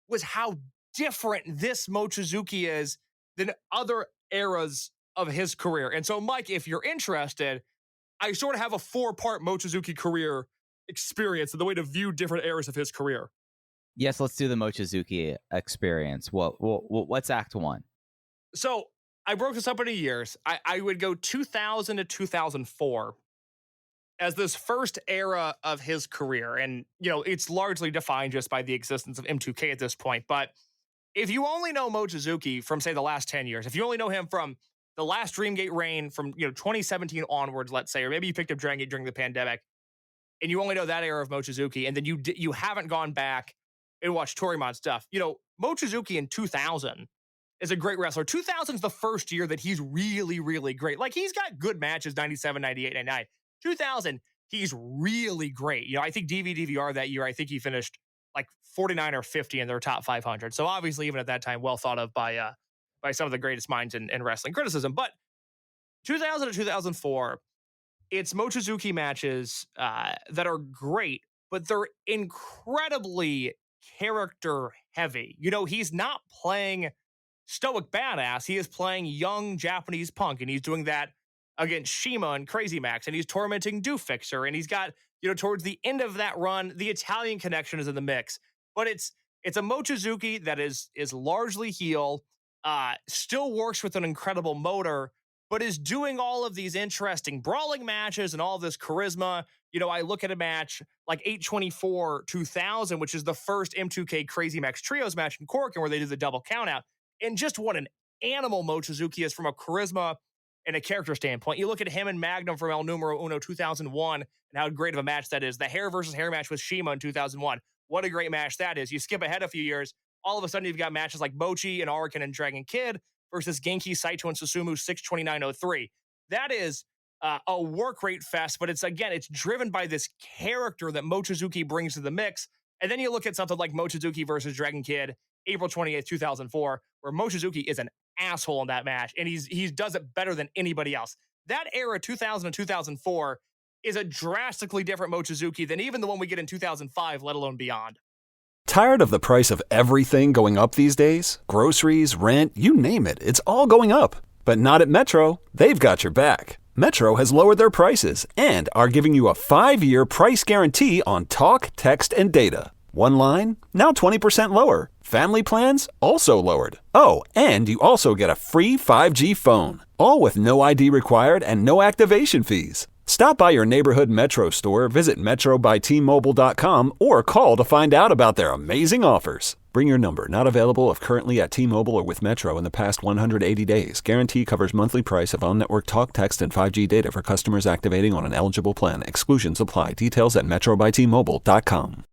was how different this Mochizuki is than other eras of his career. And so, Mike, if you're interested, I sort of have a 4-part Mochizuki career experience and the way to view different eras of his career. Yes, let's do the Mochizuki experience. What's Act 1? So I broke this up into years. I would go 2000 to 2004 as this first era of his career. And, it's largely defined just by the existence of M2K at this point. But if you only know Mochizuki from, say, the last 10 years, if you only know him from the last Dream Gate reign from, 2017 onwards, let's say, or maybe you picked up Dragon Gate during the pandemic, and you only know that era of Mochizuki, and then you haven't gone back and watched Torimon stuff. Mochizuki in 2000 is a great wrestler. 2000 is the first year that he's really, really great. Like, he's got good matches, 97, 98, 99. 2000, he's really great. I think DVR that year, I think he finished like 49 or 50 in their top 500. So obviously, even at that time, well thought of by some of the greatest minds in wrestling criticism. But 2000 to 2004, it's Mochizuki matches that are great, but they're incredibly character heavy. He's not playing stoic badass. He is playing young Japanese punk, and he's doing that against Shima and Crazy Max, and he's tormenting Doofixer, and he's got, towards the end of that run, the Italian connection is in the mix. But it's a Mochizuki that is largely heel, still works with an incredible motor, but is doing all of these interesting brawling matches and all this charisma. I look at a match like 824 2000, which is the first M2K Crazy Max Trios match in Korakuen where they do the double countout, and just what an animal Mochizuki is from a charisma and a character standpoint. You look at him and Magnum from El Numero Uno 2001 and how great of a match that is. The hair versus hair match with Shima in 2001. What a great match that is. You skip ahead a few years, all of a sudden you've got matches like Mochi and Ariken and Dragon Kid versus Genki, Saito, and Susumu 62903. That is a work rate fest, but it's driven by this character that Mochizuki brings to the mix. And then you look at something like Mochizuki versus Dragon Kid, April 28th, 2004, where Mochizuki is an asshole in that match, and he does it better than anybody else. That era, 2000 and 2004, is a drastically different Mochizuki than even the one we get in 2005, let alone beyond. Tired of the price of everything going up these days? Groceries, rent, you name it, it's all going up. But not at Metro. They've got your back. Metro has lowered their prices and are giving you a 5-year price guarantee on talk, text, and data. One line, now 20% lower. Family plans, also lowered. Oh, and you also get a free 5G phone. All with no ID required and no activation fees. Stop by your neighborhood Metro store, visit metrobyti.mobile.com, or call to find out about their amazing offers. Bring your number, not available if currently at T-Mobile or with Metro in the past 180 days. Guarantee covers monthly price of on-network talk, text, and 5G data for customers activating on an eligible plan. Exclusions apply. Details at metrobyti.mobile.com.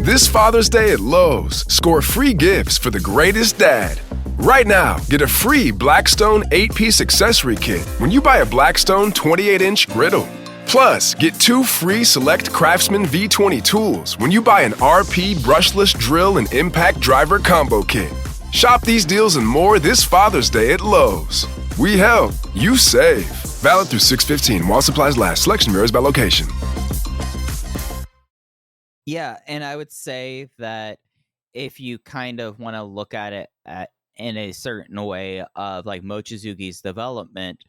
This Father's Day at Lowe's, score free gifts for the greatest dad. Right now, get a free Blackstone 8-piece accessory kit when you buy a Blackstone 28-inch griddle. Plus, get 2 free select Craftsman V20 tools when you buy an RP brushless drill and impact driver combo kit. Shop these deals and more this Father's Day at Lowe's. We help, you save. Valid through 6/15 while supplies last. Selection varies by location. Yeah, and I would say that if you kind of want to look at it in a certain way of like Mochizuki's development,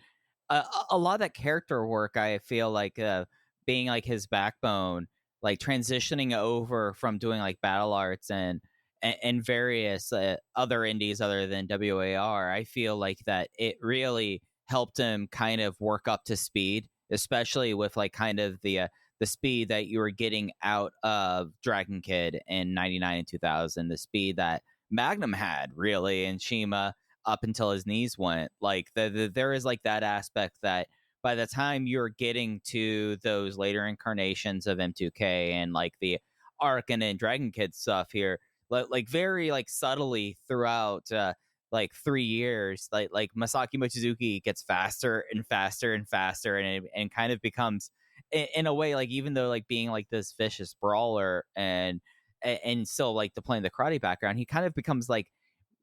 a lot of that character work, I feel like being like his backbone, like transitioning over from doing like battle arts and various other indies other than WAR, I feel like that it really helped him kind of work up to speed, especially with like kind of the speed that you were getting out of Dragon Kid in 99 and 2000, the speed that Magnum had really in Shima up until his knees went. Like there is like that aspect that by the time you're getting to those later incarnations of M2K and like the Arkin and Dragon Kid stuff here, like very like subtly throughout like 3 years, like Masaaki Mochizuki gets faster and faster and faster, and kind of becomes in a way, like even though like being like this vicious brawler and still like playing the karate background, he kind of becomes like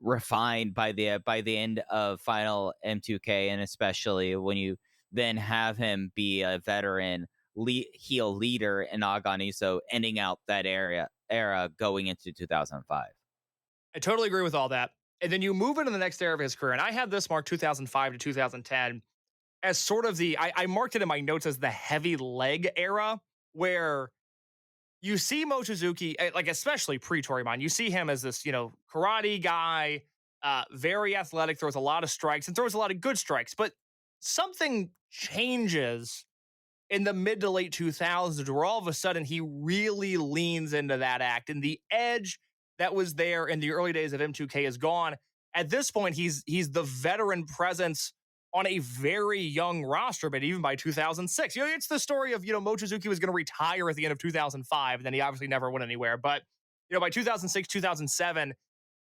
refined by the end of Final M2K, and especially when you then have him be a veteran heel leader in Aganiso, ending out that era going into 2005. I totally agree with all that. And then you move into the next era of his career, and I had this mark 2005 to 2010 as sort of I marked it in my notes as the heavy leg era, where you see Mochizuki, like especially pre-Torimon, you see him as this, karate guy, very athletic, throws a lot of strikes and throws a lot of good strikes. But something changes in the mid to late 2000s where all of a sudden he really leans into that act, and the edge that was there in the early days of M2K is gone. At this point, he's the veteran presence on a very young roster, but even by 2006, it's the story of, Mochizuki was going to retire at the end of 2005, and then he obviously never went anywhere. But, by 2006, 2007,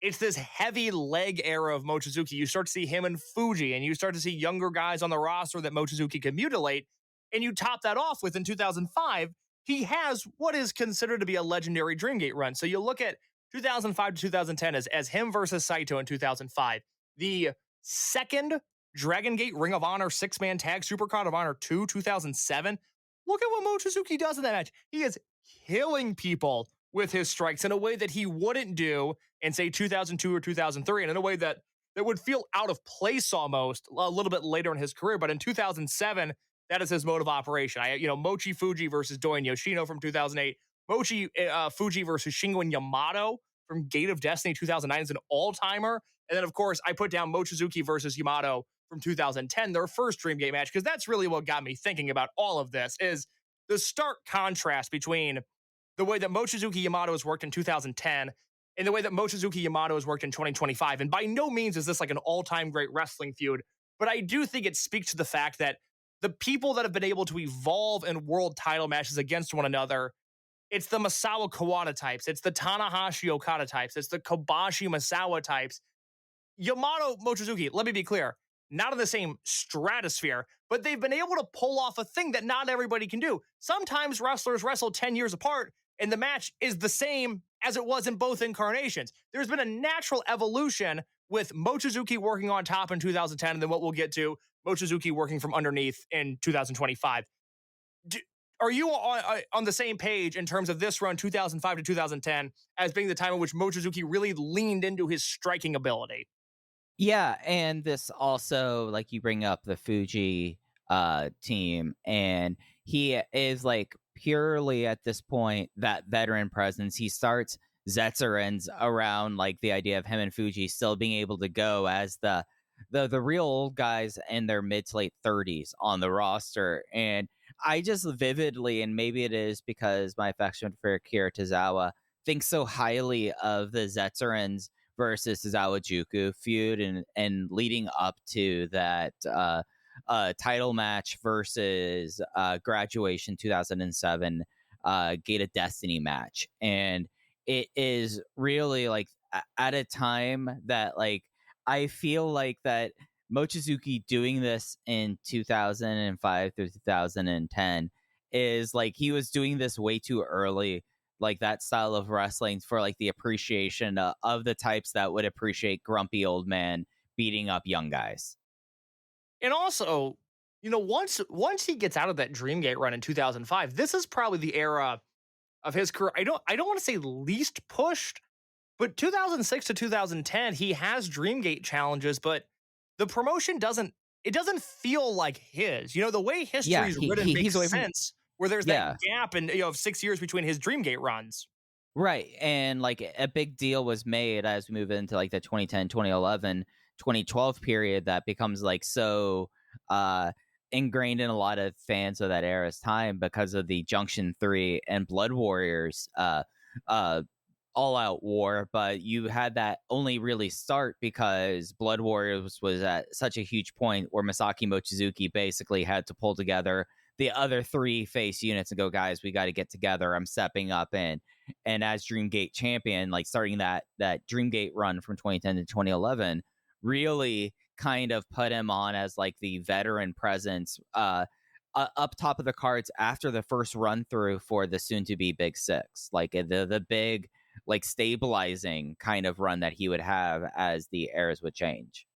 it's this heavy leg era of Mochizuki. You start to see him and Fuji, and you start to see younger guys on the roster that Mochizuki can mutilate. And you top that off with, in 2005, he has what is considered to be a legendary Dream Gate run. So you look at 2005 to 2010 as him versus Saito in 2005. The second Dragon Gate Ring of Honor 6-man tag Supercard of Honor 2, 2007. Look at what Mochizuki does in that match. He is killing people with his strikes in a way that he wouldn't do in, say, 2002 or 2003, and in a way that would feel out of place almost a little bit later in his career. But in 2007, that is his mode of operation. Mochi Fuji versus Doin Yoshino from 2008, Mochi Fuji versus Shingo and Yamato from Gate of Destiny 2009 is an all-timer. And then, of course, I put down Mochizuki versus Yamato from 2010, their first Dream Gate match, because that's really what got me thinking about all of this, is the stark contrast between the way that Mochizuki Yamato has worked in 2010 and the way that Mochizuki Yamato has worked in 2025. And by no means is this like an all-time great wrestling feud, but I do think it speaks to the fact that the people that have been able to evolve in world title matches against one another, it's the Masawa Kawada types, it's the Tanahashi Okada types, it's the Kobashi Masawa types. Yamato, Mochizuki, let me be clear, not in the same stratosphere, but they've been able to pull off a thing that not everybody can do. Sometimes wrestlers wrestle 10 years apart, and the match is the same as it was in both incarnations. There's been a natural evolution with Mochizuki working on top in 2010, and then what we'll get to, Mochizuki working from underneath in 2025. Are you on the same page in terms of this run, 2005 to 2010, as being the time in which Mochizuki really leaned into his striking ability? Yeah, and this also, like, you bring up the Fuji team, and he is like purely at this point that veteran presence. He starts Zetsurens around like the idea of him and Fuji still being able to go as the real old guys in their mid to late 30s on the roster. And I just vividly, and maybe it is because my affection for Akira Tozawa, think so highly of the Zetsurens versus Tozawa Juku feud and leading up to that title match versus Graduation 2007 Gate of Destiny match. And it is really like at a time that like I feel like that Mochizuki doing this in 2005 through 2010 is like he was doing this way too early, like that style of wrestling for like the appreciation of the types that would appreciate grumpy old man beating up young guys. And also, once he gets out of that Dreamgate run in 2005, this is probably the era of his career. I don't want to say least pushed, but 2006 to 2010, he has Dreamgate challenges, but the promotion doesn't feel like his. The way history is written makes sense, where there's that gap and of 6 years between his Dreamgate runs. Right. And like a big deal was made as we move into like the 2010, 2011, 2012 period that becomes like so ingrained in a lot of fans of that era's time because of the Junction 3 and Blood Warriors all-out war. But you had that only really start because Blood Warriors was at such a huge point where Masaaki Mochizuki basically had to pull together the other three face units and go, guys, we got to get together. I'm stepping up in. And as Dreamgate champion, like starting that Dreamgate run from 2010 to 2011 really kind of put him on as like the veteran presence up top of the cards after the first run through for the soon to be Big Six, like the big like stabilizing kind of run that he would have as the eras would change.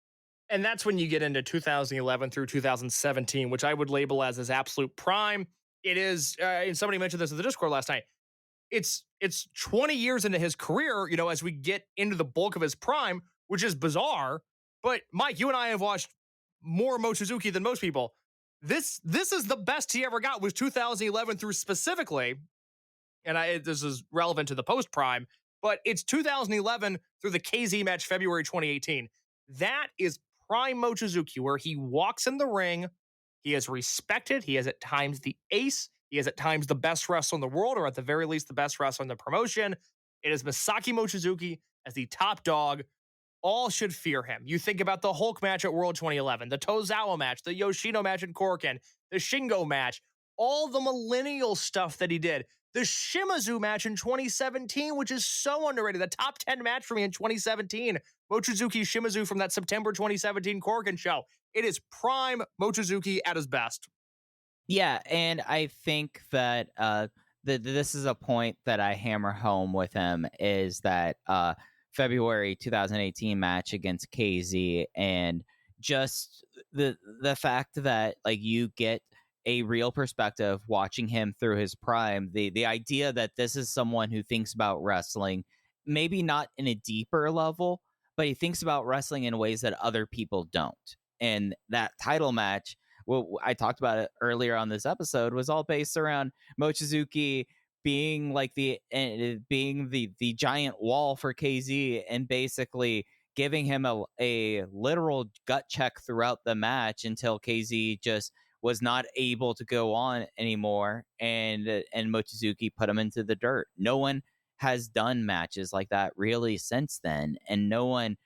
And that's when you get into 2011 through 2017, which I would label as his absolute prime. It is, and somebody mentioned this in the Discord last night, it's 20 years into his career, as we get into the bulk of his prime, which is bizarre. But Mike, you and I have watched more Mochizuki than most people. This is the best he ever got, was 2011 through specifically. And this is relevant to the post-prime, but it's 2011 through the KZ match February 2018. That is prime Mochizuki, where he walks in the ring. He is respected. He is at times the ace. He is at times the best wrestler in the world, or at the very least, the best wrestler in the promotion. It is Masaaki Mochizuki as the top dog. All should fear him. You think about the Hulk match at World 2011, the Tozawa match, the Yoshino match in Korakuen, the Shingo match, all the millennial stuff that he did. The Shimizu match in 2017, which is so underrated. The top 10 match for me in 2017. Mochizuki Shimizu from that September 2017 Korakuen show. It is prime Mochizuki at his best. Yeah, and I think that this is a point that I hammer home with him, is that February 2018 match against KZ, and just the fact that like you get a real perspective watching him through his prime. The idea that this is someone who thinks about wrestling, maybe not in a deeper level, but he thinks about wrestling in ways that other people don't. And that title match, well, I talked about it earlier on this episode, was all based around Mochizuki being like the giant wall for KZ and basically giving him a literal gut check throughout the match until KZ just was not able to go on anymore, and Mochizuki put him into the dirt. No one has done matches like that really since then, and no one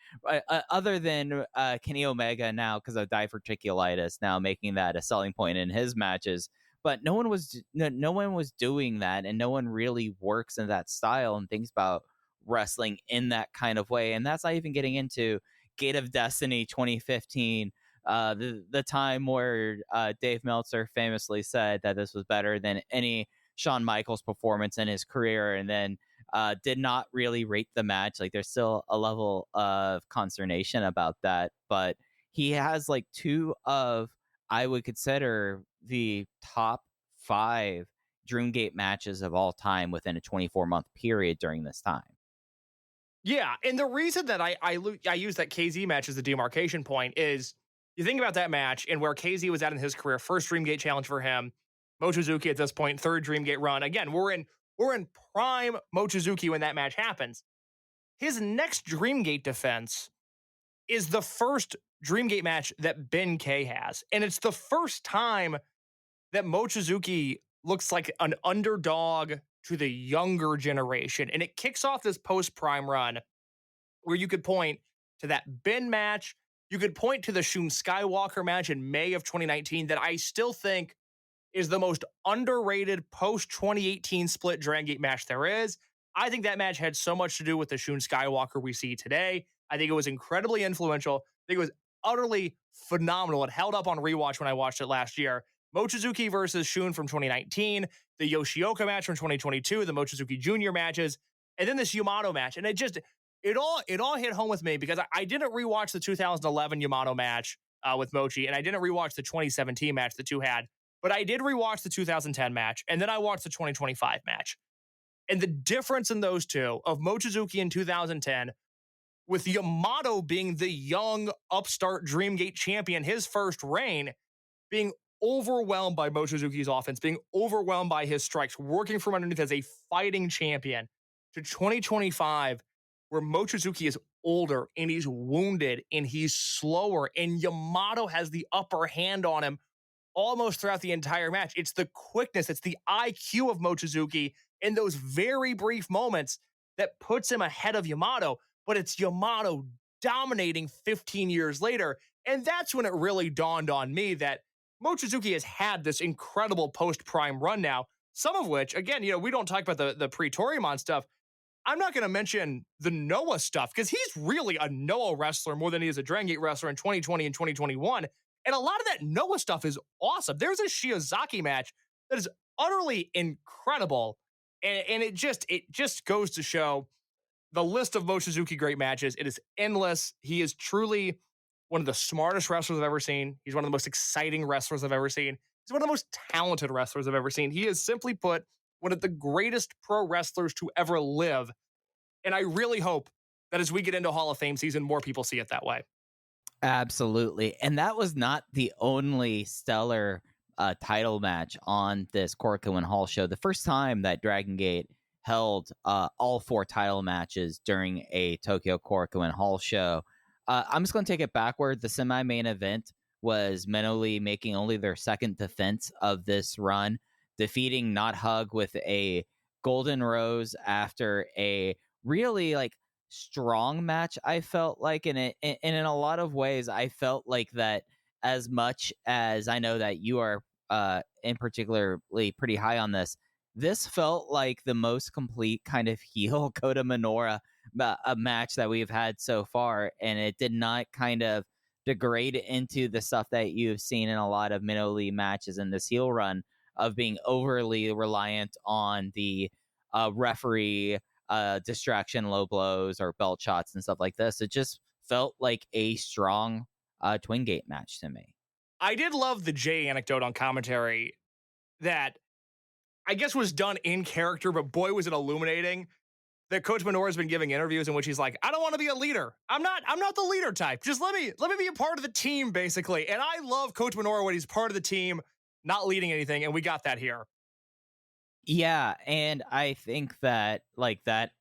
other than Kenny Omega now, because of diverticulitis, now making that a selling point in his matches. But no one was doing that, and no one really works in that style and thinks about wrestling in that kind of way. And that's not even getting into Gate of Destiny 2015, the time where Dave Meltzer famously said that this was better than any Shawn Michaels performance in his career, and then did not really rate the match. Like, there's still a level of consternation about that, but he has like two of, I would consider, the top 5 Dreamgate matches of all time within a 24-month period during this time. Yeah, and the reason that I use that KZ match as the demarcation point is, you think about that match and where KZ was at in his career, first Dreamgate challenge for him, Mochizuki at this point, third Dreamgate run. Again, we're in prime Mochizuki when that match happens. His next Dreamgate defense is the first Dreamgate match that Ben K has, and it's the first time that Mochizuki looks like an underdog to the younger generation, and it kicks off this post-prime run where you could point to that Ben match, you could point to the Shun Skywalker match in May of 2019 that I still think is the most underrated post-2018 split Dragon Gate match there is. I think that match had so much to do with the Shun Skywalker we see today. I think it was incredibly influential. I think it was utterly phenomenal. It held up on rewatch when I watched it last year. Mochizuki versus Shun from 2019, the Yoshioka match from 2022, the Mochizuki Jr. matches, and then this Yamato match. And it all hit home with me because I didn't rewatch the 2011 Yamato match with Mochi, and I didn't rewatch the 2017 match the two had, but I did rewatch the 2010 match, and then I watched the 2025 match. And the difference in those two, of Mochizuki in 2010, with Yamato being the young upstart Dreamgate champion, his first reign, being overwhelmed by Mochizuki's offense, being overwhelmed by his strikes, working from underneath as a fighting champion, to 2025, where Mochizuki is older and he's wounded and he's slower, and Yamato has the upper hand on him almost throughout the entire match. It's the quickness, it's the IQ of Mochizuki in those very brief moments that puts him ahead of Yamato, but it's Yamato dominating 15 years later. And that's when it really dawned on me that Mochizuki has had this incredible post-prime run now, some of which, again, we don't talk about the pre-Toryumon stuff. I'm not going to mention the Noah stuff, because he's really a Noah wrestler more than he is a Dragon Gate wrestler in 2020 and 2021. And a lot of that Noah stuff is awesome. There's a Shiozaki match that is utterly incredible. And it just goes to show the list of Mochizuki great matches. It is endless. He is truly one of the smartest wrestlers I've ever seen. He's one of the most exciting wrestlers I've ever seen. He's one of the most talented wrestlers I've ever seen. He is, simply put, one of the greatest pro wrestlers to ever live. And I really hope that as we get into Hall of Fame season, more people see it that way. Absolutely. And that was not the only stellar title match on this Korakuen Hall show. The first time that Dragon Gate held all 4 title matches during a Tokyo Korakuen Hall show. I'm just going to take it backward. The semi-main event was Menoli making only their second defense of this run, defeating Not Hug with a Golden Rose after a really strong match. I felt like in a lot of ways, I felt like that, as much as I know that you are in particularly pretty high on this, this felt like the most complete kind of heel Kota Minoura a match that we've had so far, and it did not kind of degrade into the stuff that you've seen in a lot of Minoli matches in this heel run of being overly reliant on the referee distraction, low blows, or belt shots and stuff like this. It just felt like a strong Twin Gate match to me. I did love the Jay anecdote on commentary that I guess was done in character, but boy, was it illuminating that Coach Minoura has been giving interviews in which he's like, I don't want to be a leader. I'm not the leader type. Just let me be a part of the team, basically. And I love Coach Minoura when he's part of the team, not leading anything. And we got that here. Yeah, and I think that like that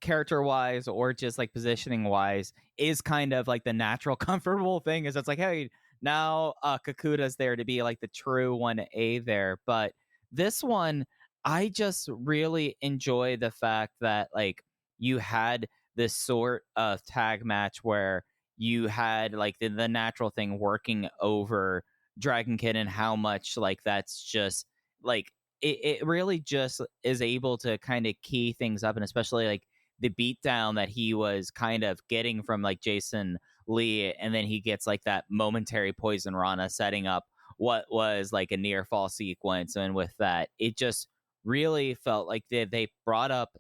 character wise or just like positioning wise is kind of like the natural comfortable thing is it's like, hey, now Kakuta's there to be like the true 1A there. But this one, I just really enjoy the fact that like you had this sort of tag match where you had like the natural thing working over Dragon Kid and how much like that's just like it really just is able to kind of key things up, and especially like the beatdown that he was kind of getting from like Jason Lee, and then he gets like that momentary poison Rana setting up what was like a near fall sequence, and with that it just really felt like they brought up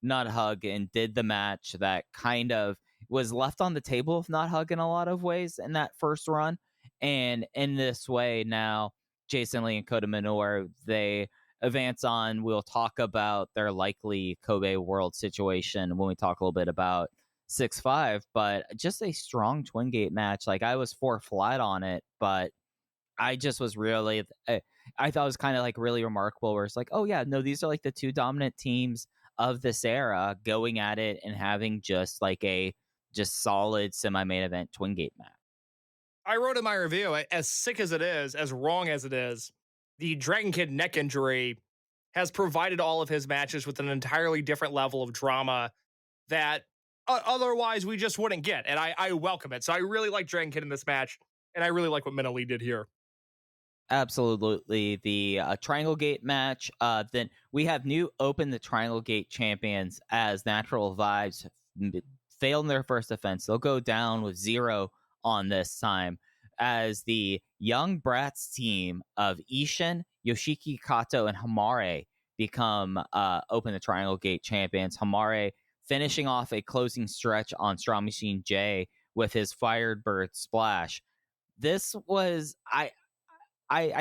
Not Hug and did the match that kind of was left on the table of Not Hug in a lot of ways in that first run, and in this way now Jason Lee and Kota Minoura, they advance on. We'll talk about their likely Kobe World situation when we talk a little bit about 6-5, but just a strong Twin Gate match. Like I was 4 flat on it, but I just was really, I thought it was kind of like really remarkable where it's like, oh yeah, no, these are like the two dominant teams of this era going at it and having just like a just solid semi-main event Twin Gate match. I wrote in my review, as sick as it is, as wrong as it is, the Dragon Kid neck injury has provided all of his matches with an entirely different level of drama that otherwise we just wouldn't get. And I welcome it. So I really like Dragon Kid in this match, and I really like what Minna Lee did here. Absolutely. The Triangle Gate match. Then we have new Open the Triangle Gate champions as Natural Vibes failed in their first defense. They'll go down with 0 on this time as the Young Brats team of Ishin, Yoshiki Kato, and Hamare become Open the Triangle Gate champions. Hamare finishing off a closing stretch on Strong Machine J with his Firebird splash. This was I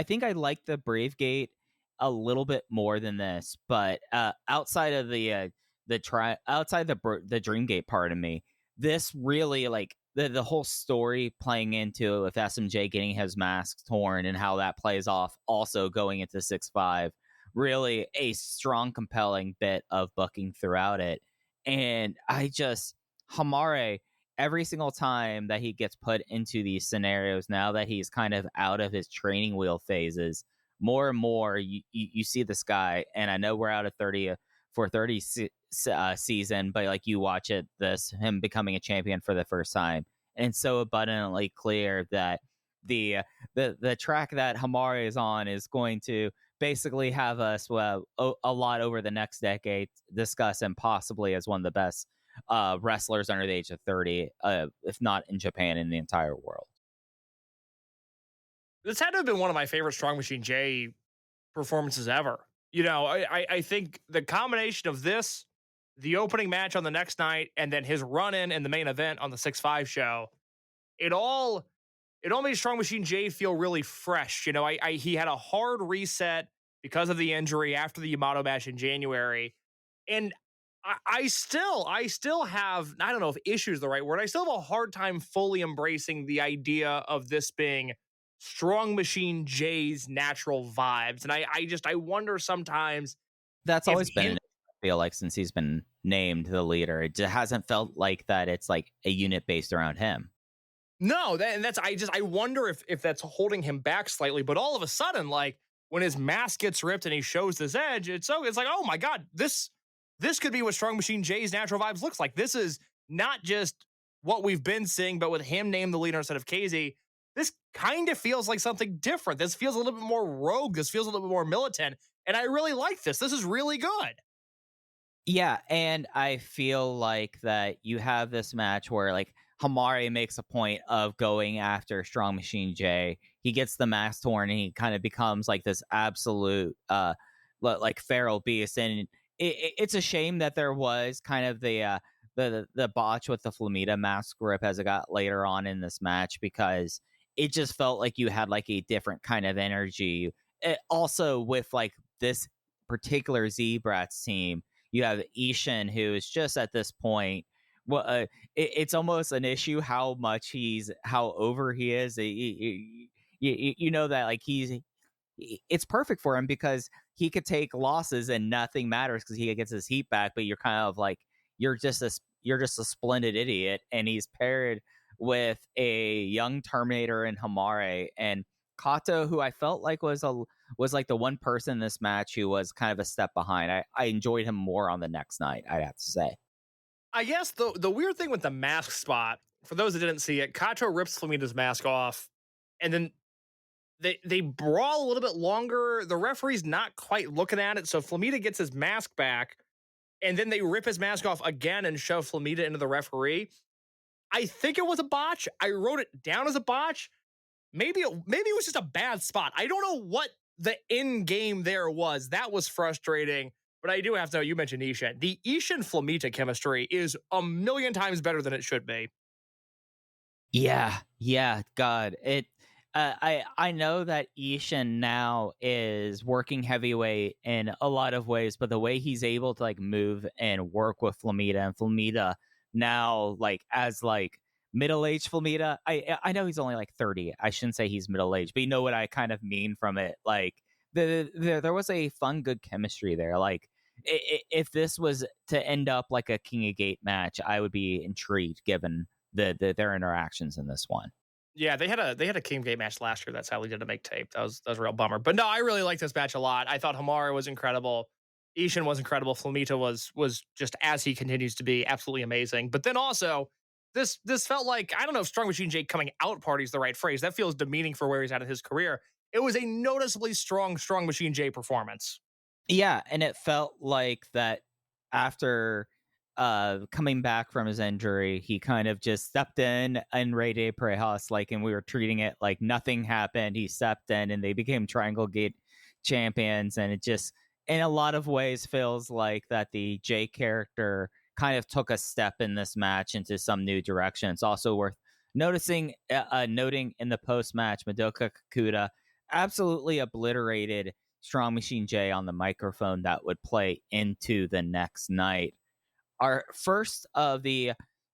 think I like the Brave Gate a little bit more than this, but outside of the Dream Gate part of me, this really like the whole story playing into with SMJ getting his mask torn and how that plays off also going into 6-5, really a strong, compelling bit of booking throughout it. And Hamare, every single time that he gets put into these scenarios, now that he's kind of out of his training wheel phases, more and more you see this guy, and I know we're out of 30 season, but like you watch him becoming a champion for the first time, and it's so abundantly clear that the track that Hamare is on is going to basically have us a lot over the next decade discuss him possibly as one of the best wrestlers under the age of 30, if not in Japan, in the entire world. This had to have been one of my favorite Strong Machine J performances ever. You know, I think the combination of this, the opening match on the next night, and then his run-in and the main event on the 6-5 show, it all made Strong Machine J feel really fresh. You know, he had a hard reset because of the injury after the YAMATO match in January. And I still have, I don't know if issue is the right word, I still have a hard time fully embracing the idea of this being Strong Machine J's natural vibes. And I wonder sometimes. That's always been, I feel like, since he's been named the leader, it just hasn't felt like that it's like a unit based around him. No, I wonder if that's holding him back slightly. But all of a sudden, like when his mask gets ripped and he shows this edge, it's like, oh my God, this could be what Strong Machine J's natural vibes looks like. This is not just what we've been seeing, but with him named the leader instead of KZ, this kind of feels like something different. This feels a little bit more rogue. This feels a little bit more militant. And I really like this. This is really good. Yeah, and I feel like that you have this match where like Hamare makes a point of going after Strong Machine J. He gets the mask torn and he kind of becomes like this absolute like feral beast. And it's a shame that there was kind of the botch with the Flamita mask grip as it got later on in this match, because it just felt like you had like a different kind of energy. Also with like this particular Z-Brats team, you have Ishin, who is just at this point, well, it's almost an issue how over he is. You know that like it's perfect for him because he could take losses and nothing matters because he gets his heat back. But you're kind of like you're just a splendid idiot, and he's paired with a young Terminator in Hamare and Kato, who I felt like was like the one person in this match who was kind of a step behind. I enjoyed him more on the next night, I'd have to say. I guess the weird thing with the mask spot, for those that didn't see it, Kato rips Flamita's mask off, and then they brawl a little bit longer. The referee's not quite looking at it, so Flamita gets his mask back, and then they rip his mask off again and shove Flamita into the referee. I think it was a botch. I wrote it down as a botch. Maybe it was just a bad spot. I don't know what the end game there was. That was frustrating. But I do have to know, you mentioned Ishin. The Ishin-Flamita chemistry is a million times better than it should be. Yeah, God. I know that Ishin now is working heavyweight in a lot of ways, but the way he's able to like move and work with Flamita, and Flamita now like as like middle-aged Flamita, I know he's only like 30. I shouldn't say he's middle-aged, but you know what I kind of mean from it. Like there was a fun, good chemistry there. Like if this was to end up like a King of Gate match, I would be intrigued given their interactions in this one. Yeah, they had a King of Gate match last year. That's how we did to make tape. That was a real bummer. But no, I really liked this match a lot. I thought Hamara was incredible. Ishin was incredible. Flamita was just, as he continues to be, absolutely amazing. But then also, this felt like, I don't know if Strong Machine J coming out party is the right phrase. That feels demeaning for where he's at in his career. It was a noticeably strong Machine J performance. Yeah, and it felt like that after coming back from his injury, he kind of just stepped in and Rey de Parejas, like, and we were treating it like nothing happened. He stepped in and they became Triangle Gate champions, and it just, in a lot of ways, feels like that the J character kind of took a step in this match into some new direction. It's also worth noting in the post-match, Madoka Kikuta absolutely obliterated Strong Machine J on the microphone that would play into the next night. Our first of the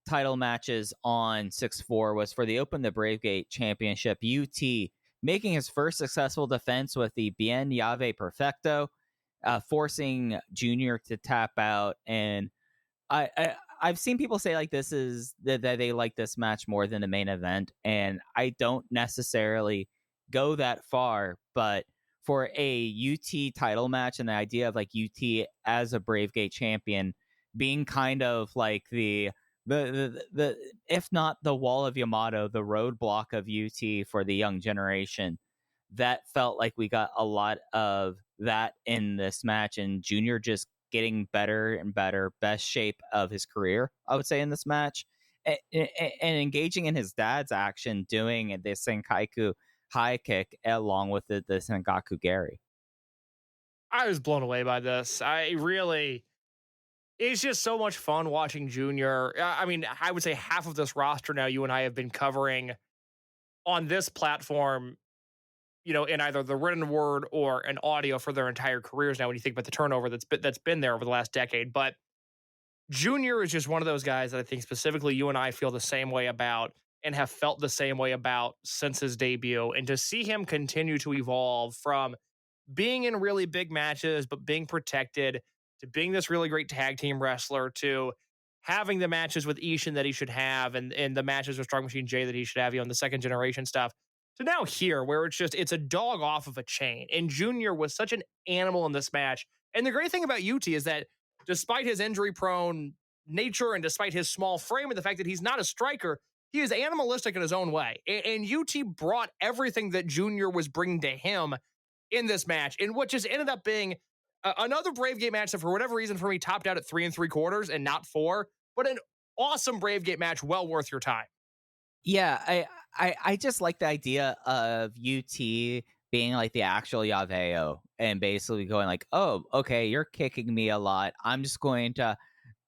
title matches on 6-4 was for the Open the Bravegate Championship. UT making his first successful defense with the Bien Llave Perfecto, forcing Junior to tap out. And I've seen people say like this is that they like this match more than the main event, and I don't necessarily go that far, but for a UT title match and the idea of like UT as a Bravegate champion being kind of like the if not the wall of Yamato, the roadblock of UT for the young generation, that felt like we got a lot of that in this match, and Junior just getting better and better, best shape of his career, I would say, in this match, and engaging in his dad's action, doing the Senkaiku high kick along with the Sengaku Gary. I was blown away by this. It's just so much fun watching Junior. I mean, I would say half of this roster now you and I have been covering on this platform, you know, in either the written word or an audio for their entire careers now when you think about the turnover that's been there over the last decade. But Junior is just one of those guys that I think specifically you and I feel the same way about and have felt the same way about since his debut. And to see him continue to evolve from being in really big matches but being protected to being this really great tag team wrestler to having the matches with Ishin that he should have and the matches with Strong Machine J that he should have, you know, in the second generation stuff, to now here where it's a dog off of a chain. And Junior was such an animal in this match. And the great thing about UT is that despite his injury-prone nature and despite his small frame and the fact that he's not a striker, he is animalistic in his own way. And UT brought everything that Junior was bringing to him in this match, in what just ended up being another Bravegate match that for whatever reason for me topped out at 3 3/4 and not 4, but an awesome Bravegate match well worth your time. Yeah, I just like the idea of UT being like the actual Yaveo and basically going like, oh, okay, you're kicking me a lot. I'm just going to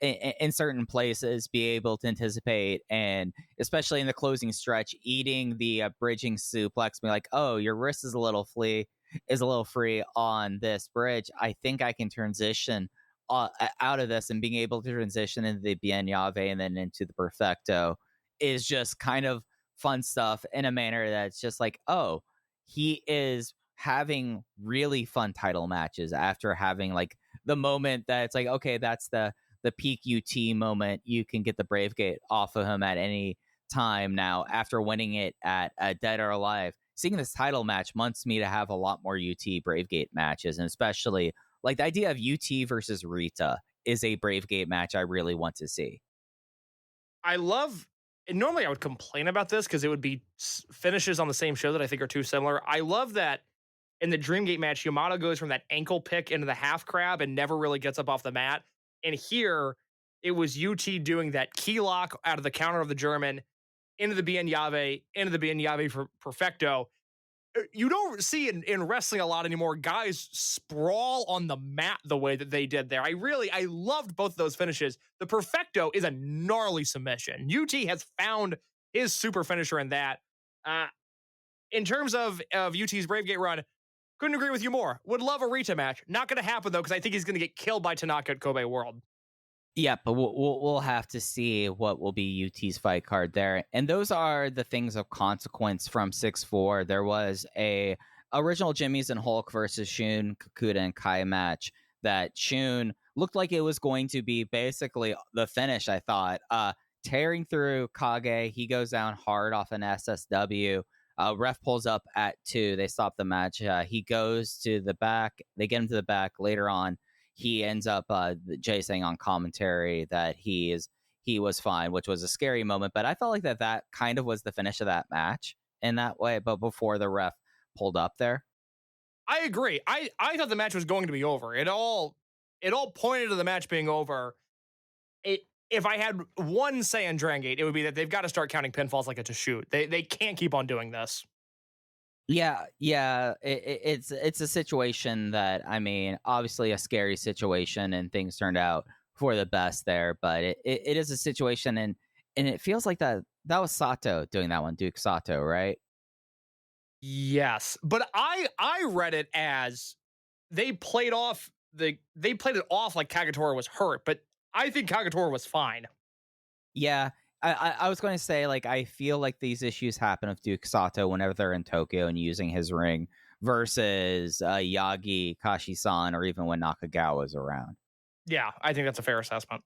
in certain places be able to anticipate, and especially in the closing stretch, eating the bridging suplex, be like, oh, your wrist is a little free on this bridge. I think I can transition out of this, and being able to transition into the Bien Llave and then into the Perfecto is just kind of fun stuff in a manner that's just like, oh, he is having really fun title matches after having like the moment that it's like, okay, that's the peak UT moment. You can get the Brave Gate off of him at any time now after winning it at Dead or Alive. Seeing this title match wants me to have a lot more UT Brave Gate matches, and especially like the idea of UT versus Rita is a Brave Gate match I really want to see. I love, and normally I would complain about this because it would be finishes on the same show that I think are too similar. I love that in the Dream Gate match, Yamato goes from that ankle pick into the half crab and never really gets up off the mat. And here, it was UT doing that key lock out of the counter of the German into the Bien Llave for Perfecto. You don't see in wrestling a lot anymore guys sprawl on the mat the way that they did there. I loved both of those finishes. The Perfecto is a gnarly submission. UT has found his super finisher in that. In terms of UT's Brave Gate run, couldn't agree with you more. Would love a Rita match. Not going to happen, though, because I think he's going to get killed by Tanaka at Kobe World. Yeah, but we'll have to see what will be UT's fight card there. And those are the things of consequence from 6-4. There was a original Jimmy's and Hulk versus Shun, Kikuta, and Kai match that Shun looked like it was going to be basically the finish, I thought. Tearing through Kage, he goes down hard off an SSW. Ref pulls up at 2. They stop the match. He goes to the back. They get him to the back later on. He ends up Jay saying on commentary that he was fine, which was a scary moment. But I felt like that kind of was the finish of that match in that way. But before the ref pulled up there, I agree. I thought the match was going to be over. It all pointed to the match being over. If I had one say on Dragongate, it would be that they've got to start counting pinfalls like it's a shoot. They can't keep on doing this. Yeah. It's a situation that, I mean, obviously a scary situation, and things turned out for the best there. But it is a situation, and it feels like that was Sato doing that one, Duke Sato, right? Yes, but I read it as they played it off like Kagetora was hurt, but I think Kagetora was fine. Yeah. I was going to say, like, I feel like these issues happen with Duke Sato whenever they're in Tokyo and using his ring versus Yagi, Kashi-san, or even when Nakagawa's around. Yeah, I think that's a fair assessment.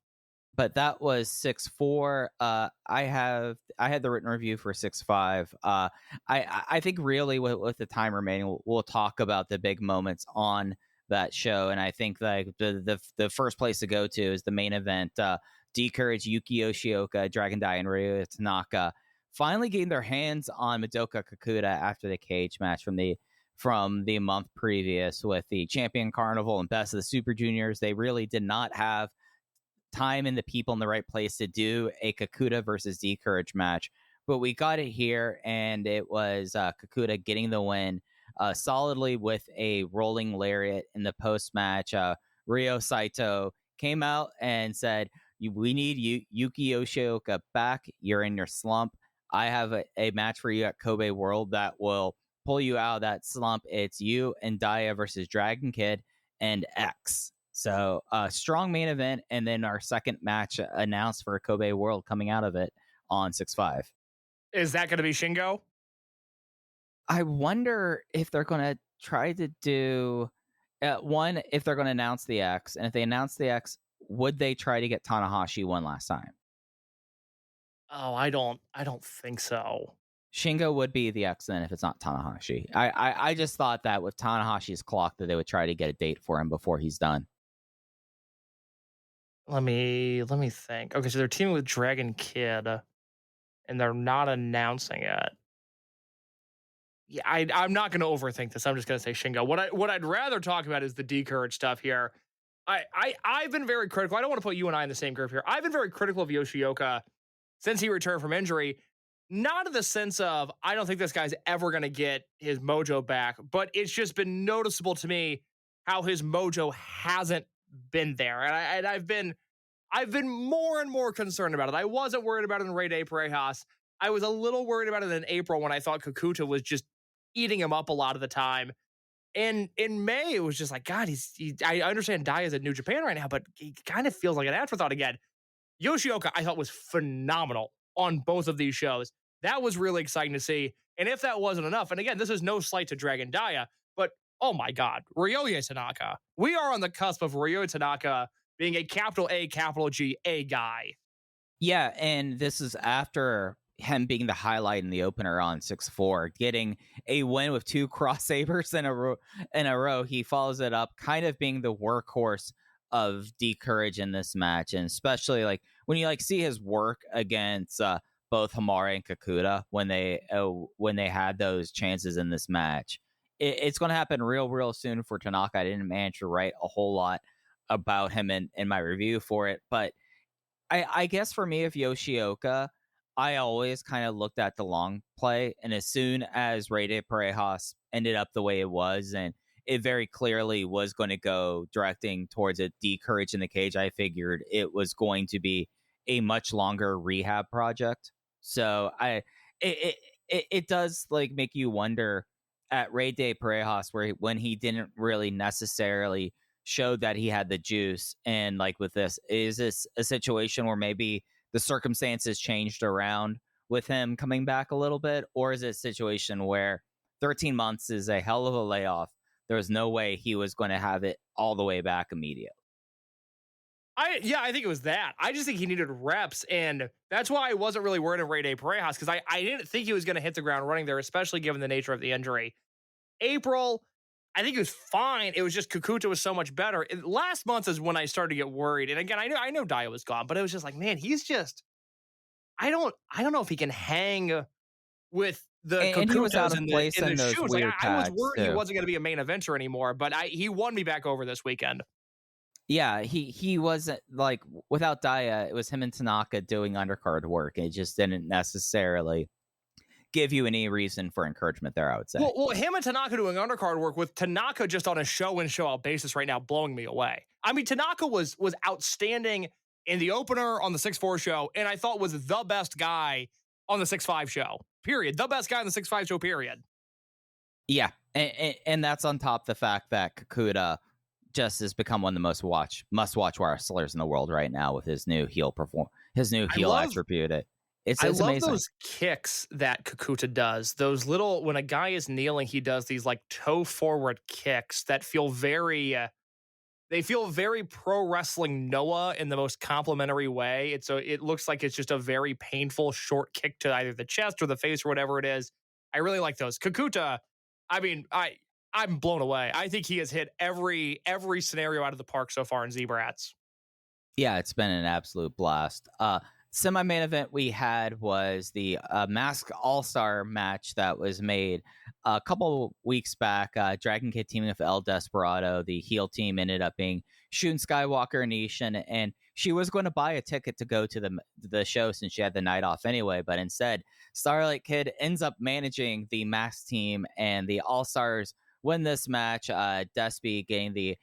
But that was 6-4. I had the written review for 6-5. I think really with the time remaining, we'll talk about the big moments on that show. And I think like the first place to go to is the main event. D-Courage, Yuki Yoshioka, Dragon Dai, and Ryo Tanaka finally getting their hands on Madoka Kikuta after the cage match from the month previous with the Champion Carnival and Best of the Super Juniors. They really did not have time and the people in the right place to do a Kikuta versus D-Courage match, but we got it here, and it was Kikuta getting the win solidly with a rolling lariat in the post-match. Ryo Saito came out and said, we need Yuki Yoshioka back. You're in your slump. I have a match for you at Kobe World that will pull you out of that slump. It's you and Daya versus Dragon Kid and X. So strong main event, and then our second match announced for Kobe World coming out of it on 6-5. Is that going to be Shingo? I wonder if they're going to try to do one, if they're going to announce the X, and if they announce the X, would they try to get Tanahashi one last time? Oh, I don't think so. Shingo would be the X then if it's not Tanahashi. I just thought that with Tanahashi's clock that they would try to get a date for him before he's done. Let me think. Okay, so they're teaming with Dragon Kid, and they're not announcing it. Yeah, I'm not going to overthink this. I'm just going to say Shingo. What I'd rather talk about is the D-Courage stuff here. I've been very critical. I don't want to put you and I in the same group here. I've been very critical of Yoshioka since he returned from injury. Not in the sense of I don't think this guy's ever going to get his mojo back, but it's just been noticeable to me how his mojo hasn't been there. And I've been I've been more and more concerned about it. I wasn't worried about it in Rey de Parejas. I was a little worried about it in April when I thought Kikuta was just eating him up a lot of the time. And in May, it was just like, God, I understand Daiya's at New Japan right now, but he kind of feels like an afterthought again. Yoshioka, I thought, was phenomenal on both of these shows. That was really exciting to see. And if that wasn't enough, and again, this is no slight to Dragon Daiya, but oh my God, Ryoya Tanaka. We are on the cusp of Ryoya Tanaka being a capital A, capital G, A guy. Yeah, and this is after him being the highlight in the opener on 6-4, getting a win with 2 crossovers in a row. He follows it up, kind of being the workhorse of D-Courage in this match, and especially like when you like see his work against both Hamare and Kikuta when they had those chances in this match. It's going to happen real soon for Tanaka. I didn't manage to write a whole lot about him in my review for it, but I guess for me, if Yoshioka, I always kind of looked at the long play, and as soon as Rey de Parejas ended up the way it was, and it very clearly was going to go directing towards a D-Courage in the cage, I figured it was going to be a much longer rehab project. So it does like make you wonder at Rey de Parejas when he didn't really necessarily show that he had the juice, and like with this, is this a situation where maybe the circumstances changed around with him coming back a little bit, or is it a situation where 13 months is a hell of a layoff? There was no way he was going to have it all the way back immediately. I think it was that. I just think he needed reps, and that's why I wasn't really worried of Rey de Parejas, because I didn't think he was going to hit the ground running there, especially given the nature of the injury. April, I think it was fine. It was just Kikuta was so much better. Last month is when I started to get worried. And again, I know Daiya was gone, but it was just like, man, he's just, I don't know if he can hang with the Kikutas and he was out of place in those shoes. weird I was tags, worried he too. wasn't going to be a main eventer anymore, but he won me back over this weekend. Yeah, he wasn't like, without Daiya, it was him and Tanaka doing undercard work. It just didn't necessarily give you any reason for encouragement there, I would say. Well, him and Tanaka doing undercard work, with Tanaka just on a show-in, show-out basis right now, blowing me away. I mean, Tanaka was outstanding in the opener on the 6-4 show, and I thought was the best guy on the 6-5 show, period. The best guy on the 6-5 show, period. Yeah, and that's on top of the fact that Kikuta just has become one of the must-watch wrestlers in the world right now with his new heel attribute. It's I love amazing. those kicks that Kikuta does. Those little, when a guy is kneeling, he does these like toe forward kicks that feel very pro wrestling Noah in the most complimentary way. It looks like it's just a very painful short kick to either the chest or the face or whatever it is. I really like those. Kikuta, I mean, I'm blown away. I think he has hit every scenario out of the park so far in Z-Brats. Yeah, it's been an absolute blast. Semi-main event we had was the Mask All-Star match that was made a couple weeks back. Dragongate teaming with El Desperado. The heel team ended up being Shun Skywalker and Ishin, and she was going to buy a ticket to go to the show since she had the night off anyway, but instead, Starlight Kid ends up managing the Mask team, and the All-Stars win this match. Despy getting the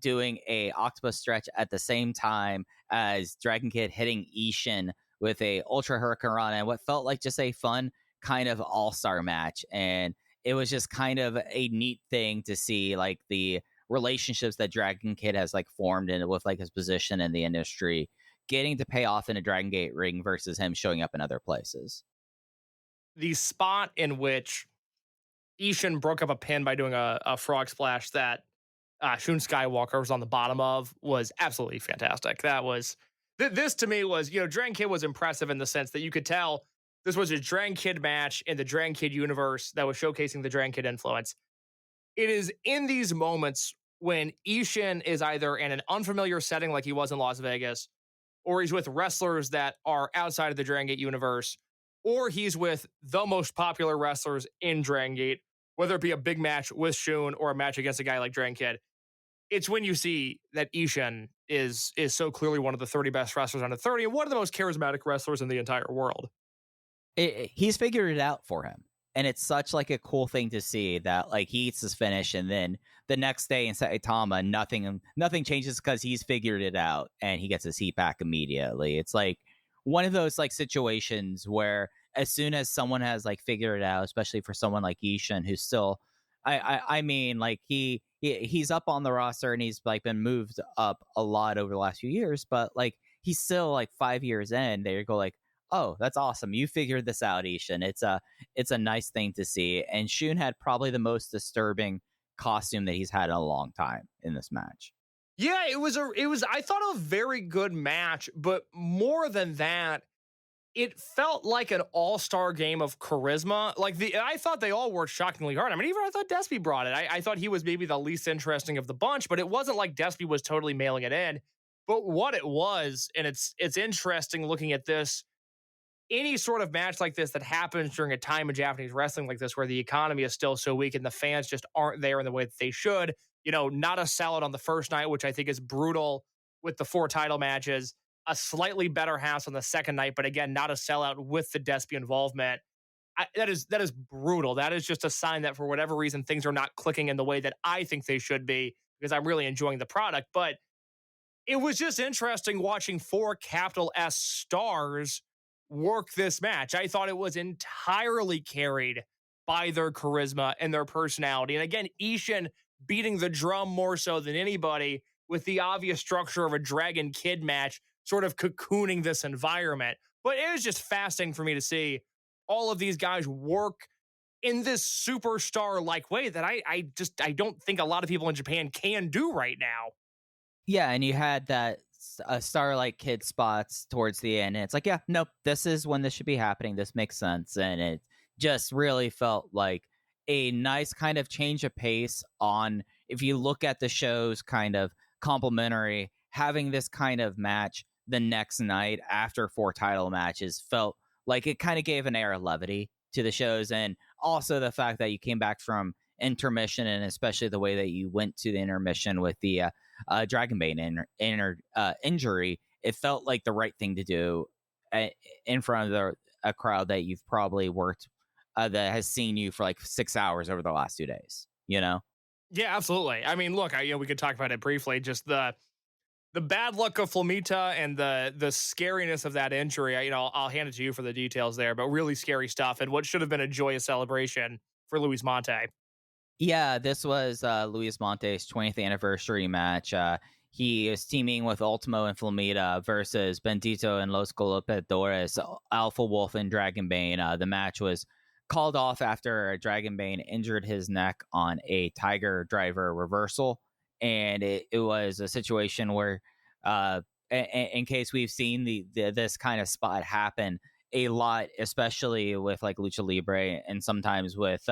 doing a octopus stretch at the same time as Dragon Kid hitting Ishin with a Ultra Hurricane and what felt like just a fun kind of all-star match. And it was just kind of a neat thing to see, like the relationships that Dragon Kid has like formed in with like his position in the industry getting to pay off in a Dragon Gate ring versus him showing up in other places. The spot in which Ishin broke up a pin by doing a frog splash that Shun Skywalker was on the bottom of was absolutely fantastic. That was, this to me was, Dragon Kid was impressive in the sense that you could tell this was a Dragon Kid match in the Dragon Kid universe that was showcasing the Dragon Kid influence. It is in these moments when Ishin is either in an unfamiliar setting like he was in Las Vegas, or he's with wrestlers that are outside of the Dragon Gate universe, or he's with the most popular wrestlers in Dragon Gate, whether it be a big match with Shun or a match against a guy like Dragon Kid. It's when you see that Ishin is so clearly one of the 30 best wrestlers under 30 and one of the most charismatic wrestlers in the entire world. He's figured it out for him. And it's such like a cool thing to see that like he eats his finish, and then the next day in Saitama, nothing changes because he's figured it out and he gets his heat back immediately. It's like one of those like situations where as soon as someone has like figured it out, especially for someone like Ishin who's still, I mean, like he's up on the roster and he's like been moved up a lot over the last few years, but like he's still like 5 years in. There you go, like, oh, that's awesome. You figured this out, Ishin. It's a nice thing to see. And Shun had probably the most disturbing costume that he's had in a long time in this match. Yeah, it was I thought a very good match, but more than that, it felt like an all-star game of charisma. Like I thought they all worked shockingly hard. I mean, even I thought Despy brought it. I thought he was maybe the least interesting of the bunch, but it wasn't like Despy was totally mailing it in. But what it was, and it's interesting looking at this, any sort of match like this that happens during a time in Japanese wrestling like this, where the economy is still so weak and the fans just aren't there in the way that they should, not a sellout on the first night, which I think is brutal with the 4 title matches, a slightly better house on the second night, but again, not a sellout with the Despy involvement. That is brutal. That is just a sign that for whatever reason, things are not clicking in the way that I think they should be, because I'm really enjoying the product. But it was just interesting watching 4 capital S stars work this match. I thought it was entirely carried by their charisma and their personality. And again, Ishin beating the drum more so than anybody, with the obvious structure of a Dragon Kid match sort of cocooning this environment. But it was just fascinating for me to see all of these guys work in this superstar-like way that I don't think a lot of people in Japan can do right now. Yeah, and you had that Starlight Kid spots towards the end, and it's like, yeah, nope, this is when this should be happening. This makes sense, and it just really felt like a nice kind of change of pace on, if you look at the show's kind of complimentary, having this kind of match the next night after 4 title matches felt like it kind of gave an air of levity to the shows. And also the fact that you came back from intermission, and especially the way that you went to the intermission with the Dragongate injury, it felt like the right thing to do in front of a crowd that you've probably worked that has seen you for like 6 hours over the last 2 days, Yeah, absolutely. I mean, look, we could talk about it briefly. Just the bad luck of Flamita and the scariness of that injury. I'll hand it to you for the details there, but really scary stuff, and what should have been a joyous celebration for Luis Monte. Yeah, this was Luis Monte's 20th anniversary match. He is teaming with Ultimo and Flamita versus Bendito and Los Golpeadores, Alpha Wolf and Dragonbane. The match was called off after Dragonbane injured his neck on a Tiger Driver reversal. And it was a situation where, in case we've seen this kind of spot happen a lot, especially with like Lucha Libre, and sometimes with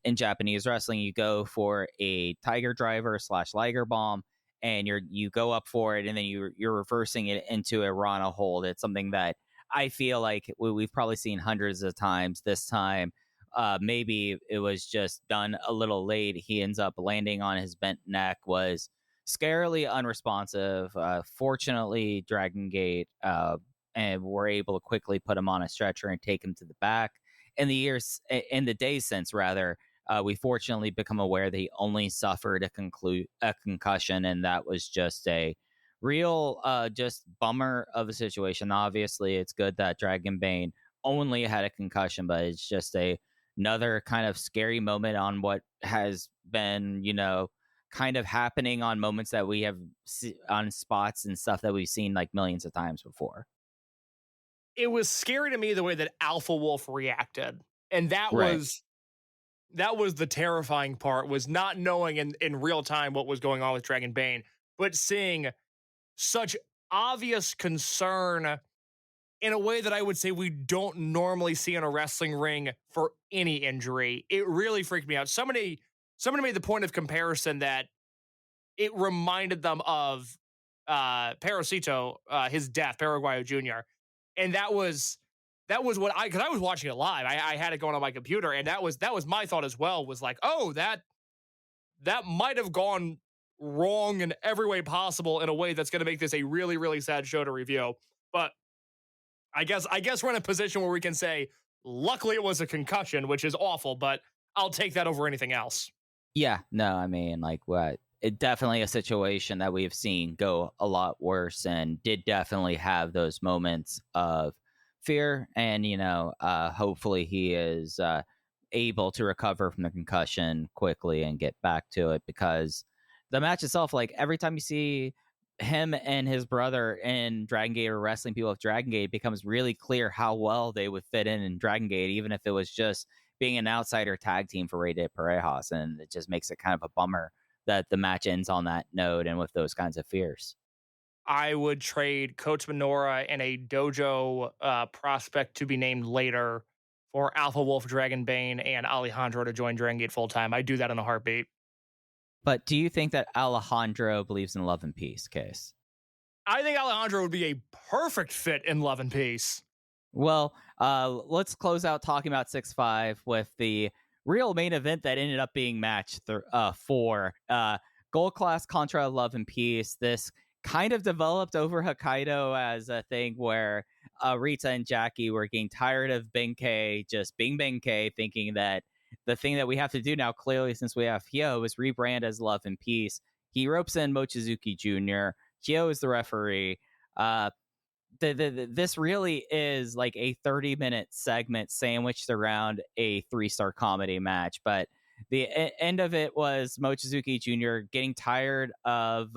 in Japanese wrestling, you go for a Tiger Driver / Liger Bomb, and you go up for it, and then you're reversing it into a Rana hold. It's something that I feel like we've probably seen hundreds of times. This time, maybe it was just done a little late. He ends up landing on his bent neck, was scarily unresponsive. Fortunately, Dragongate and were able to quickly put him on a stretcher and take him to the back. In the days since, rather, we fortunately become aware that he only suffered a concussion, and that was just a real just bummer of a situation. Obviously, it's good that Dragonbane only had a concussion, but it's just another kind of scary moment on what has been, kind of happening on moments that we have on spots and stuff that we've seen like millions of times before. It was scary to me the way that Alpha Wolf reacted. And that Right. was the terrifying part, was not knowing in real time what was going on with Dragonbane, but seeing such obvious concern in a way that I would say we don't normally see in a wrestling ring for any injury. It really freaked me out. Somebody made the point of comparison that it reminded them of Parasito, his death, Paraguayo Jr. And that was what because I was watching it live. I had it going on my computer, and that was my thought as well, was like, oh, that might have gone wrong in every way possible, in a way that's going to make this a really, really sad show to review. But I guess we're in a position where we can say Luckily, it was a concussion, which is awful, but I'll take that over anything else. Yeah, no, I mean, like, what? It definitely a situation that we've seen go a lot worse, and did definitely have those moments of fear. And hopefully he is able to recover from the concussion quickly and get back to it, because the match itself, like, every time you see him and his brother in Dragon Gate or wrestling people with Dragon Gate, it becomes really clear how well they would fit in Dragon Gate, even if it was just being an outsider tag team for Rey de Parejas. And it just makes it kind of a bummer that the match ends on that note and with those kinds of fears. I would trade Coach Minoura and a dojo prospect to be named later for Alpha Wolf Dragonbane and Alejandro to join Dragon Gate full time. I'd do that in a heartbeat. But do you think that Alejandro believes in love and peace, Case? I think Alejandro would be a perfect fit in Love and Peace. Well, let's close out talking about 6-5 with the real main event that ended up being match 4. Gold Class contra Love and Peace. This kind of developed over Hokkaido as a thing where Rita and Jackie were getting tired of Benkei just being Benkei, thinking that the thing that we have to do now, clearly, since we have Hyo, is rebrand as Love and Peace. He ropes in Mochizuki Jr. Hyo is the referee. This really is like a 30-minute segment sandwiched around a 3-star comedy match. But the end of it was Mochizuki Jr. getting tired of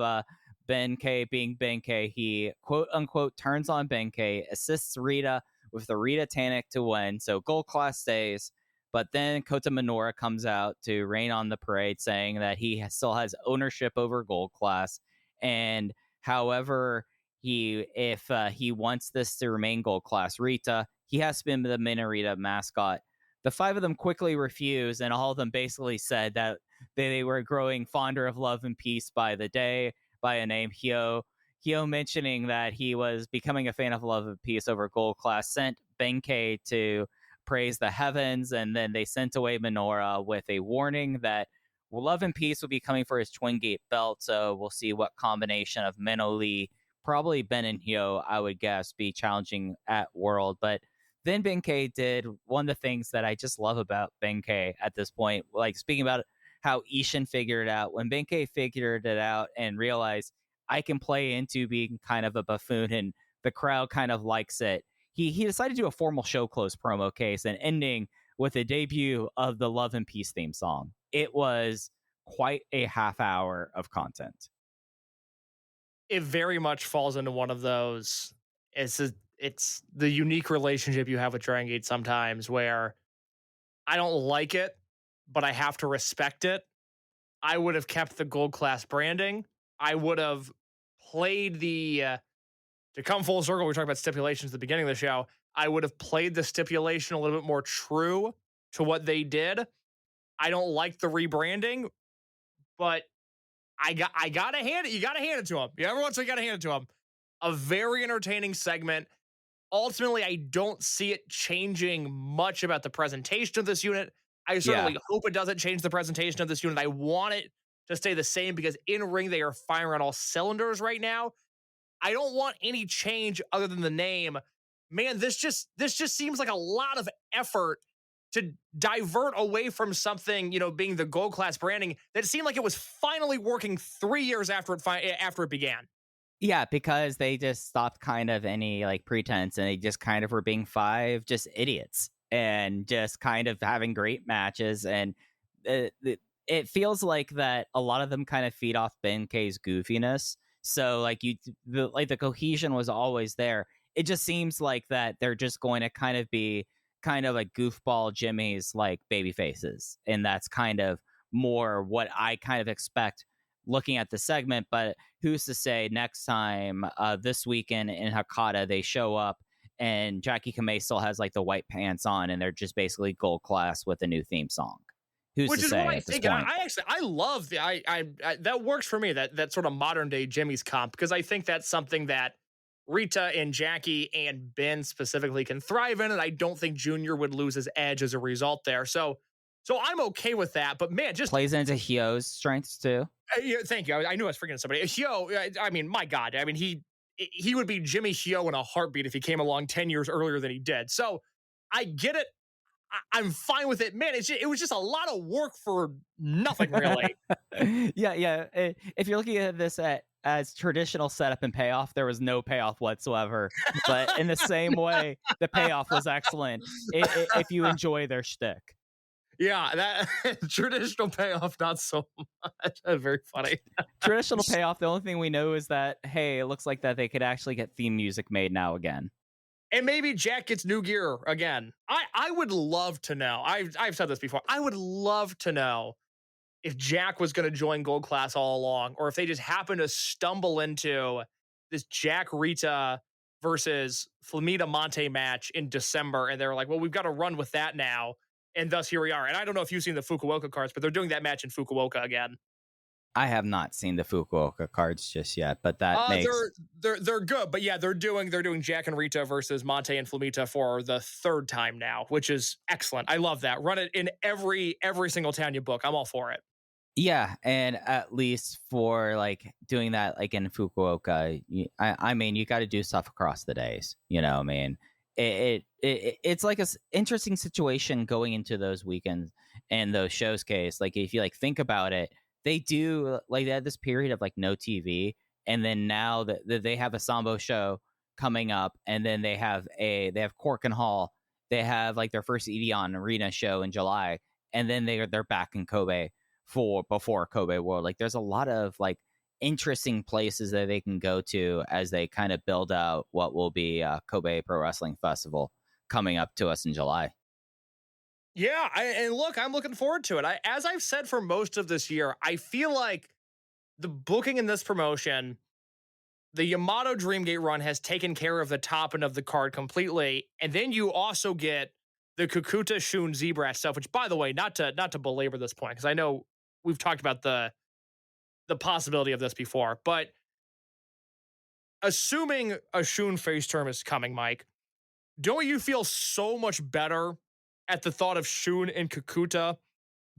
Benkei being Benkei. He, quote-unquote, turns on Benkei, assists Rita with the Rita Tanic to win. So Gold Class stays. But then Kota Minoura comes out to rain on the parade, saying that he still has ownership over Gold Class. And however, if he wants this to remain Gold Class Rita, he has to be the Minorita mascot. The 5 of them quickly refuse, and all of them basically said that they were growing fonder of Love and Peace by the day, by a name Hyo. Hyo mentioning that he was becoming a fan of Love and Peace over Gold Class sent Benkei to praise the heavens, and then they sent away Minoura with a warning that Love and Peace will be coming for his Twin Gate belt. So we'll see what combination of Minnow Lee, probably Ben and Hyo, I would guess, be challenging at World. But then Benkei did one of the things that I just love about Benkei at this point, like speaking about how Ishin figured it out. When Benkei figured it out and realized I can play into being kind of a buffoon and the crowd kind of likes it, he decided to do a formal show close promo, Case, and ending with a debut of the Love and Peace theme song. It was quite a half hour of content. It very much falls into one of those. It's the unique relationship you have with Dragon Gate sometimes, where I don't like it, but I have to respect it. I would have kept the Gold Class branding. I would have played to come full circle, we were talking about stipulations at the beginning of the show. I would have played the stipulation a little bit more true to what they did. I don't like the rebranding, but I gotta hand it. You gotta hand it to him. Every once in a while, you gotta hand it to him. A very entertaining segment. Ultimately, I don't see it changing much about the presentation of this unit. I certainly hope it doesn't change the presentation of this unit. I want it to stay the same, because in ring they are firing on all cylinders right now. I don't want any change other than the name. Man, this just seems like a lot of effort to divert away from something, being the Gold Class branding that seemed like it was finally working 3 years after it began. Yeah, because they just stopped kind of any like pretense, and they just kind of were being 5 just idiots and just kind of having great matches. And it feels like that a lot of them kind of feed off Benkei's goofiness. So like the cohesion was always there. It just seems like that they're just going to kind of be kind of like goofball Jimmy's like baby faces. And that's kind of more what I kind of expect looking at the segment. But who's to say next time this weekend in Hakata they show up and Jackie Kamei still has like the white pants on and they're just basically Gold Class with a new theme song. Which is what I think. I love that works for me, that sort of modern day Jimmy's comp, because I think that's something that Rita and Jackie and Ben specifically can thrive in, and I don't think Junior would lose his edge as a result there. So I'm okay with that. But man, just plays into Hyo's strengths too. Thank you. I knew I was forgetting somebody. Hyo, I mean, my God, I mean he would be Jimmy Hyo in a heartbeat if he came along 10 years earlier than he did. So I get it. I'm fine with it, man. It was just a lot of work for nothing, really. Yeah. If you're looking at this as traditional setup and payoff, there was no payoff whatsoever. But in the same way, the payoff was excellent if you enjoy their shtick. Yeah, that traditional payoff, not so much. That's very funny. Traditional payoff, the only thing we know is that, hey, it looks like that they could actually get theme music made now again. And maybe Jack gets new gear again. I would love to know. I've said this before. I would love to know if Jack was going to join Gold Class all along, or if they just happened to stumble into this Jack Rita versus Flamita Monte match in December, and they're like, well, we've got to run with that now. And thus here we are. And I don't know if you've seen the Fukuoka cards, but they're doing that match in Fukuoka again. I have not seen the Fukuoka cards just yet, but that makes they're good. But yeah, they're doing Jack and Rita versus Monte and Flamita for the third time now, which is excellent. I love that. Run it in every single town you book. I'm all for it. Yeah, and at least for like doing that like in Fukuoka, I mean, you got to do stuff across the days. You know, I mean, it's like a interesting situation going into those weekends and those shows. Case like if you like think about it, they do like they had this period of like no TV, and then now that they have a Sambo show coming up, and then they have Korakuen Hall, they have like their first Edion Arena show in July, and then they're back in Kobe before Kobe World. Like there's a lot of like interesting places that they can go to as they kind of build out what will be Kobe Pro Wrestling Festival coming up to us in July. Yeah, and look, I'm looking forward to it. As I've said for most of this year, I feel like the booking in this promotion, the Yamato Dream Gate run has taken care of the top end of the card completely, and then you also get the Kikuta Shun Zebra stuff. Which, by the way, not to belabor this point, because I know we've talked about the possibility of this before, but assuming a Shun face turn is coming, Mike, don't you feel so much better at the thought of Shun and Kikuta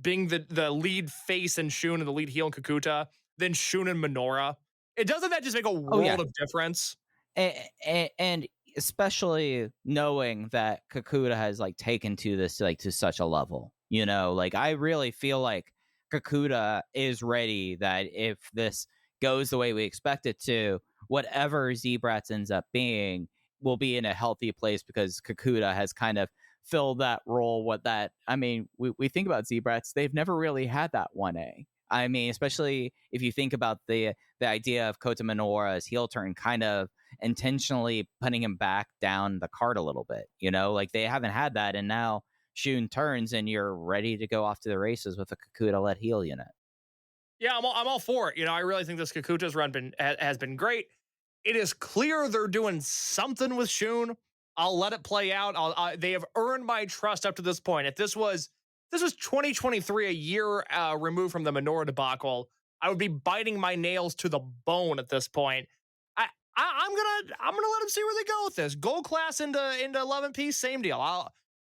being the lead face and Shun and the lead heel in Kikuta than Shun and Minoura? Doesn't that just make a world of difference? And especially knowing that Kikuta has like taken to this like to such a level, you know, like I really feel like Kikuta is ready that if this goes the way we expect it to, whatever Z-Brats ends up being will be in a healthy place, because Kikuta has kind of filled that role. We think about Z-Brats, they've never really had that 1A. I mean, especially if you think about the idea of Kota Minoura's heel turn kind of intentionally putting him back down the card a little bit, you know, like they haven't had that, and now Shun turns and you're ready to go off to the races with a Kikuta-led heel unit. Yeah, I'm all for it. You know, I really think this Kikuta's run has been great. It is clear they're doing something with Shun. I'll let it play out. They have earned my trust up to this point. If this was 2023, a year removed from the Minoura debacle, I would be biting my nails to the bone at this point. I'm gonna let them see where they go with this. Gold Class into 11 piece, same deal.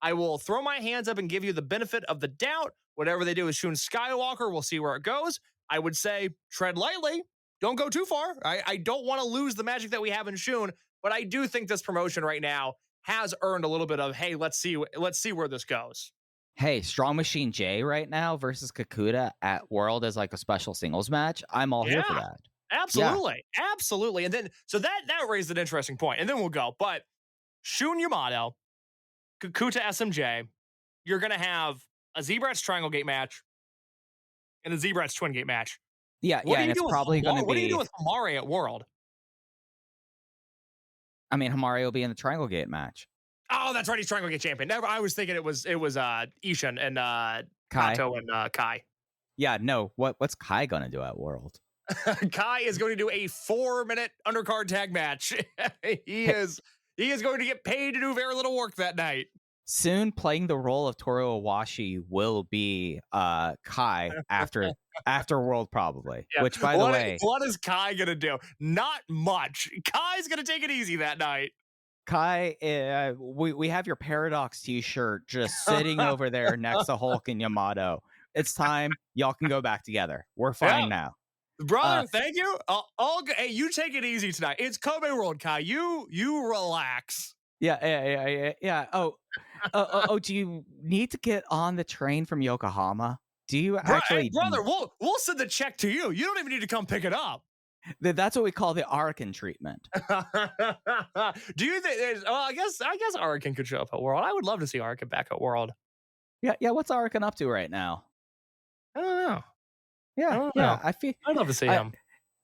I will throw my hands up and give you the benefit of the doubt. Whatever they do with Shun Skywalker, we'll see where it goes. I would say tread lightly. Don't go too far. I don't want to lose the magic that we have in Shun, but I do think this promotion right now has earned a little bit of, hey, let's see where this goes. Hey, Strong Machine J right now versus Kikuta at World as like a special singles match. I'm all here for that. Absolutely. Yeah. Absolutely. And then, so that raised an interesting point, and then we'll go. But Shun Yamato, Kikuta SMJ, you're going to have a Z-Brats Triangle Gate match and a Z-Brats Twin Gate match. Yeah, and it's probably going to be... What are you doing with Hamari at World? I mean, Hamari will be in the Triangle Gate match. Oh, that's right. He's Triangle Gate champion. I was thinking it was Ishin and Kato and Kai. Yeah, no. What's Kai going to do at World? Kai is going to do a 4-minute undercard tag match. He is going to get paid to do very little work that night. Soon playing the role of Toru Owashi will be Kai after World, probably. Yeah. Which, by the way... What is Kai going to do? Not much. Kai's going to take it easy that night. Kai, we have your Paradox t-shirt just sitting over there next to Hulk and Yamato. It's time. Y'all can go back together. We're fine now. Brother, thank you. Hey, you take it easy tonight. It's Kobe World, Kai. You relax. Yeah. Oh, do you need to get on the train from Yokohama? Do you actually... Hey, brother, we'll send the check to you. You don't even need to come pick it up. That's what we call the Arkin treatment. Do you think there's... Well, I guess Arkin could show up at World. I would love to see Arkin back at World. Yeah. What's Arkin up to right now? I don't know. Yeah. I'd love to see him.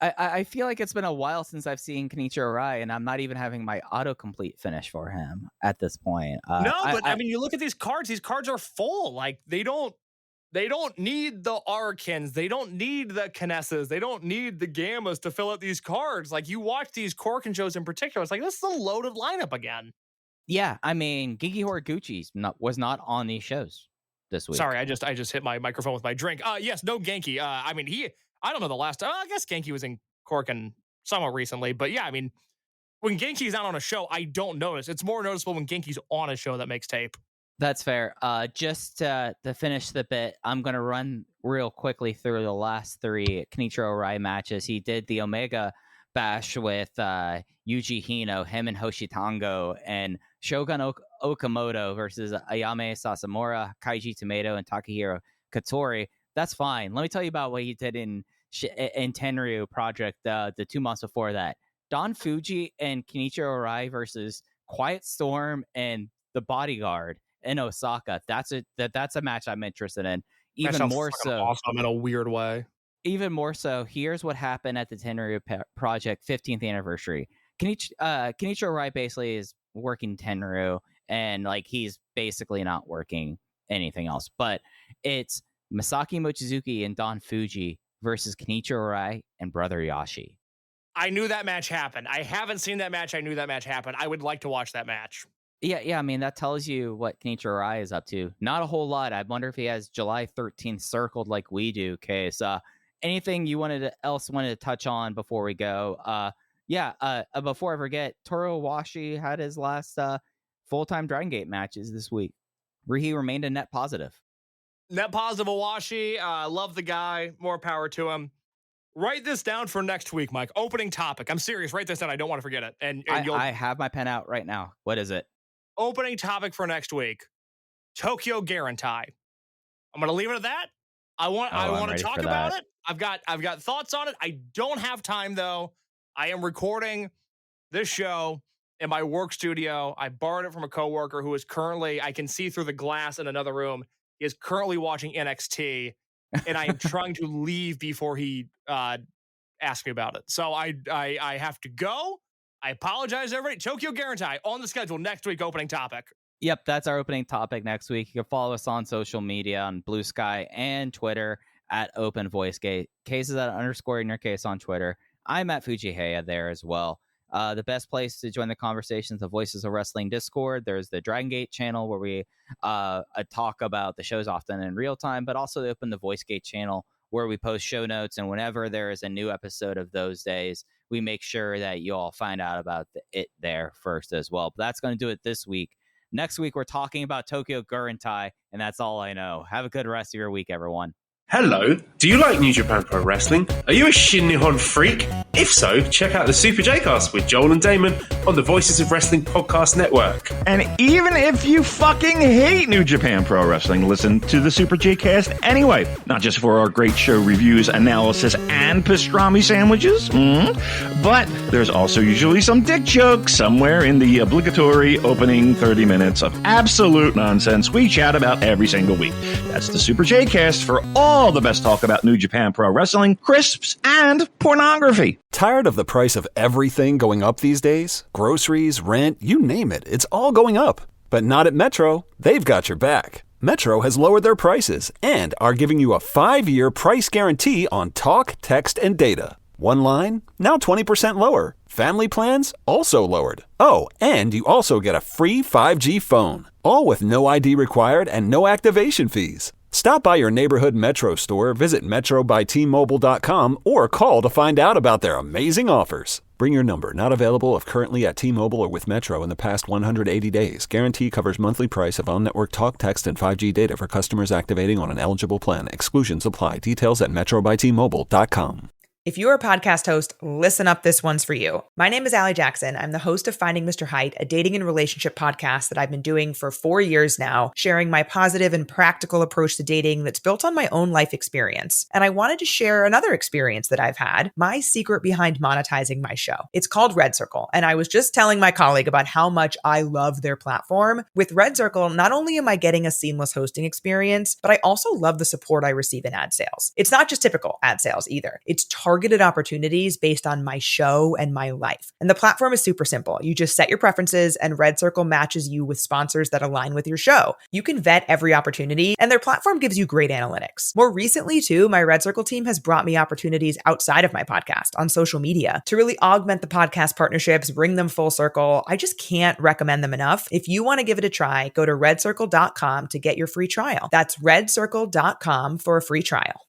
I feel like it's been a while since I've seen Kenichiro Arai, and I'm not even having my autocomplete finish for him at this point. I mean, you look at these cards are full. Like, they don't need the Arkins. They don't need the Kinessas. They don't need the Gammas to fill out these cards. Like, you watch these Korakuen shows in particular, it's like, this is a loaded lineup again. Yeah, I mean, Genki Horiguchi was not on these shows this week. Sorry, I just hit my microphone with my drink. Yes, no Genki. I mean, I don't know the last time. I guess Genki was in Korakuen somewhat recently. But yeah, I mean, when Genki's not on a show, I don't notice. It's more noticeable when Genki's on a show that makes tape. That's fair. Just to finish the bit, I'm going to run real quickly through the last three Kenichiro Arai matches. He did the Omega Bash with Yuji Hino, him and Hoshitango, and Shogun Okamoto versus Ayame Sasamura, Kaiji Tomato, and Takahiro Katori. That's fine. Let me tell you about what he did in Tenryu Project the 2 months before that. Don Fuji and Kenichiro Arai versus Quiet Storm and The Bodyguard in Osaka. That's a match I'm interested in. Even more so, awesome in a weird way. Even more so, here's what happened at the Tenryu Project 15th anniversary. Kenichiro Arai basically is working Tenryu, and like he's basically not working anything else. But it's Masaaki Mochizuki and Don Fuji versus Kenichiro Arai and Brother Yashi. I knew that match happened. I haven't seen that match. I knew that match happened. I would like to watch that match. Yeah. I mean, that tells you what Kenichiro Arai is up to. Not a whole lot. I wonder if he has July 13th circled like we do. Case anything you wanted to touch on before we go? Before I forget, Toru Owashi had his last full-time Dragongate matches this week, where he remained a net positive. Net positive Owashi. Love the guy. More power to him. Write this down for next week, Mike. Opening topic. I'm serious. Write this down. I don't want to forget it. And I have my pen out right now. What is it? Opening topic for next week. Tokyo Garantai. I'm going to leave it at that. I want to talk about it. I've got thoughts on it. I don't have time though. I am recording this show in my work studio. I borrowed it from a coworker who is currently, I can see through the glass in another room. He is currently watching NXT, and I am trying to leave before he asks me about it. So I have to go. I apologize, everybody. Tokyo Garantai on the schedule next week, opening topic. Yep, that's our opening topic next week. You can follow us on social media on Blue Sky and Twitter at Open VoiceGate. Cases at _ in your case on Twitter. I'm at Fujiheya there as well. The best place to join the conversation is the Voices of Wrestling Discord. There's the Dragongate channel where we talk about the shows often in real time, but also the Open the VoiceGate channel where we post show notes. And whenever there is a new episode of those days, we make sure that you all find out about it there first as well. But that's going to do it this week. Next week, we're talking about Tokyo Garantai, and that's all I know. Have a good rest of your week, everyone. Hello, do you like New Japan Pro Wrestling? Are you a Shin Nihon freak? If so, check out the Super J-Cast with Joel and Damon on the Voices of Wrestling Podcast Network. And even if you fucking hate New Japan Pro Wrestling, listen to the Super J-Cast anyway. Not just for our great show reviews, analysis, and pastrami sandwiches, but there's also usually some dick jokes somewhere in the obligatory opening 30 minutes of absolute nonsense we chat about every single week. That's the Super J-Cast for all the best talk about New Japan Pro Wrestling, crisps, and pornography. Tired of the price of everything going up these days? Groceries, rent, you name it, it's all going up. But not at Metro. They've got your back. Metro has lowered their prices and are giving you a 5-year price guarantee on talk, text, and data. One line, now 20% lower. Family plans, also lowered. Oh, and you also get a free 5G phone. All with no ID required and no activation fees. Stop by your neighborhood Metro store, visit metrobytmobile.com, or call to find out about their amazing offers. Bring your number. Not available if currently at T-Mobile or with Metro in the past 180 days. Guarantee covers monthly price of on-network talk, text, and 5G data for customers activating on an eligible plan. Exclusions apply. Details at metrobytmobile.com. If you're a podcast host, listen up, this one's for you. My name is Allie Jackson. I'm the host of Finding Mr. Height, a dating and relationship podcast that I've been doing for 4 years now, sharing my positive and practical approach to dating that's built on my own life experience. And I wanted to share another experience that I've had, my secret behind monetizing my show. It's called Red Circle, and I was just telling my colleague about how much I love their platform. With Red Circle, not only am I getting a seamless hosting experience, but I also love the support I receive in ad sales. It's not just typical ad sales either. It's targeted opportunities based on my show and my life. And the platform is super simple. You just set your preferences and Red Circle matches you with sponsors that align with your show. You can vet every opportunity and their platform gives you great analytics. More recently too, my Red Circle team has brought me opportunities outside of my podcast on social media to really augment the podcast partnerships, bring them full circle. I just can't recommend them enough. If you want to give it a try, go to redcircle.com to get your free trial. That's redcircle.com for a free trial.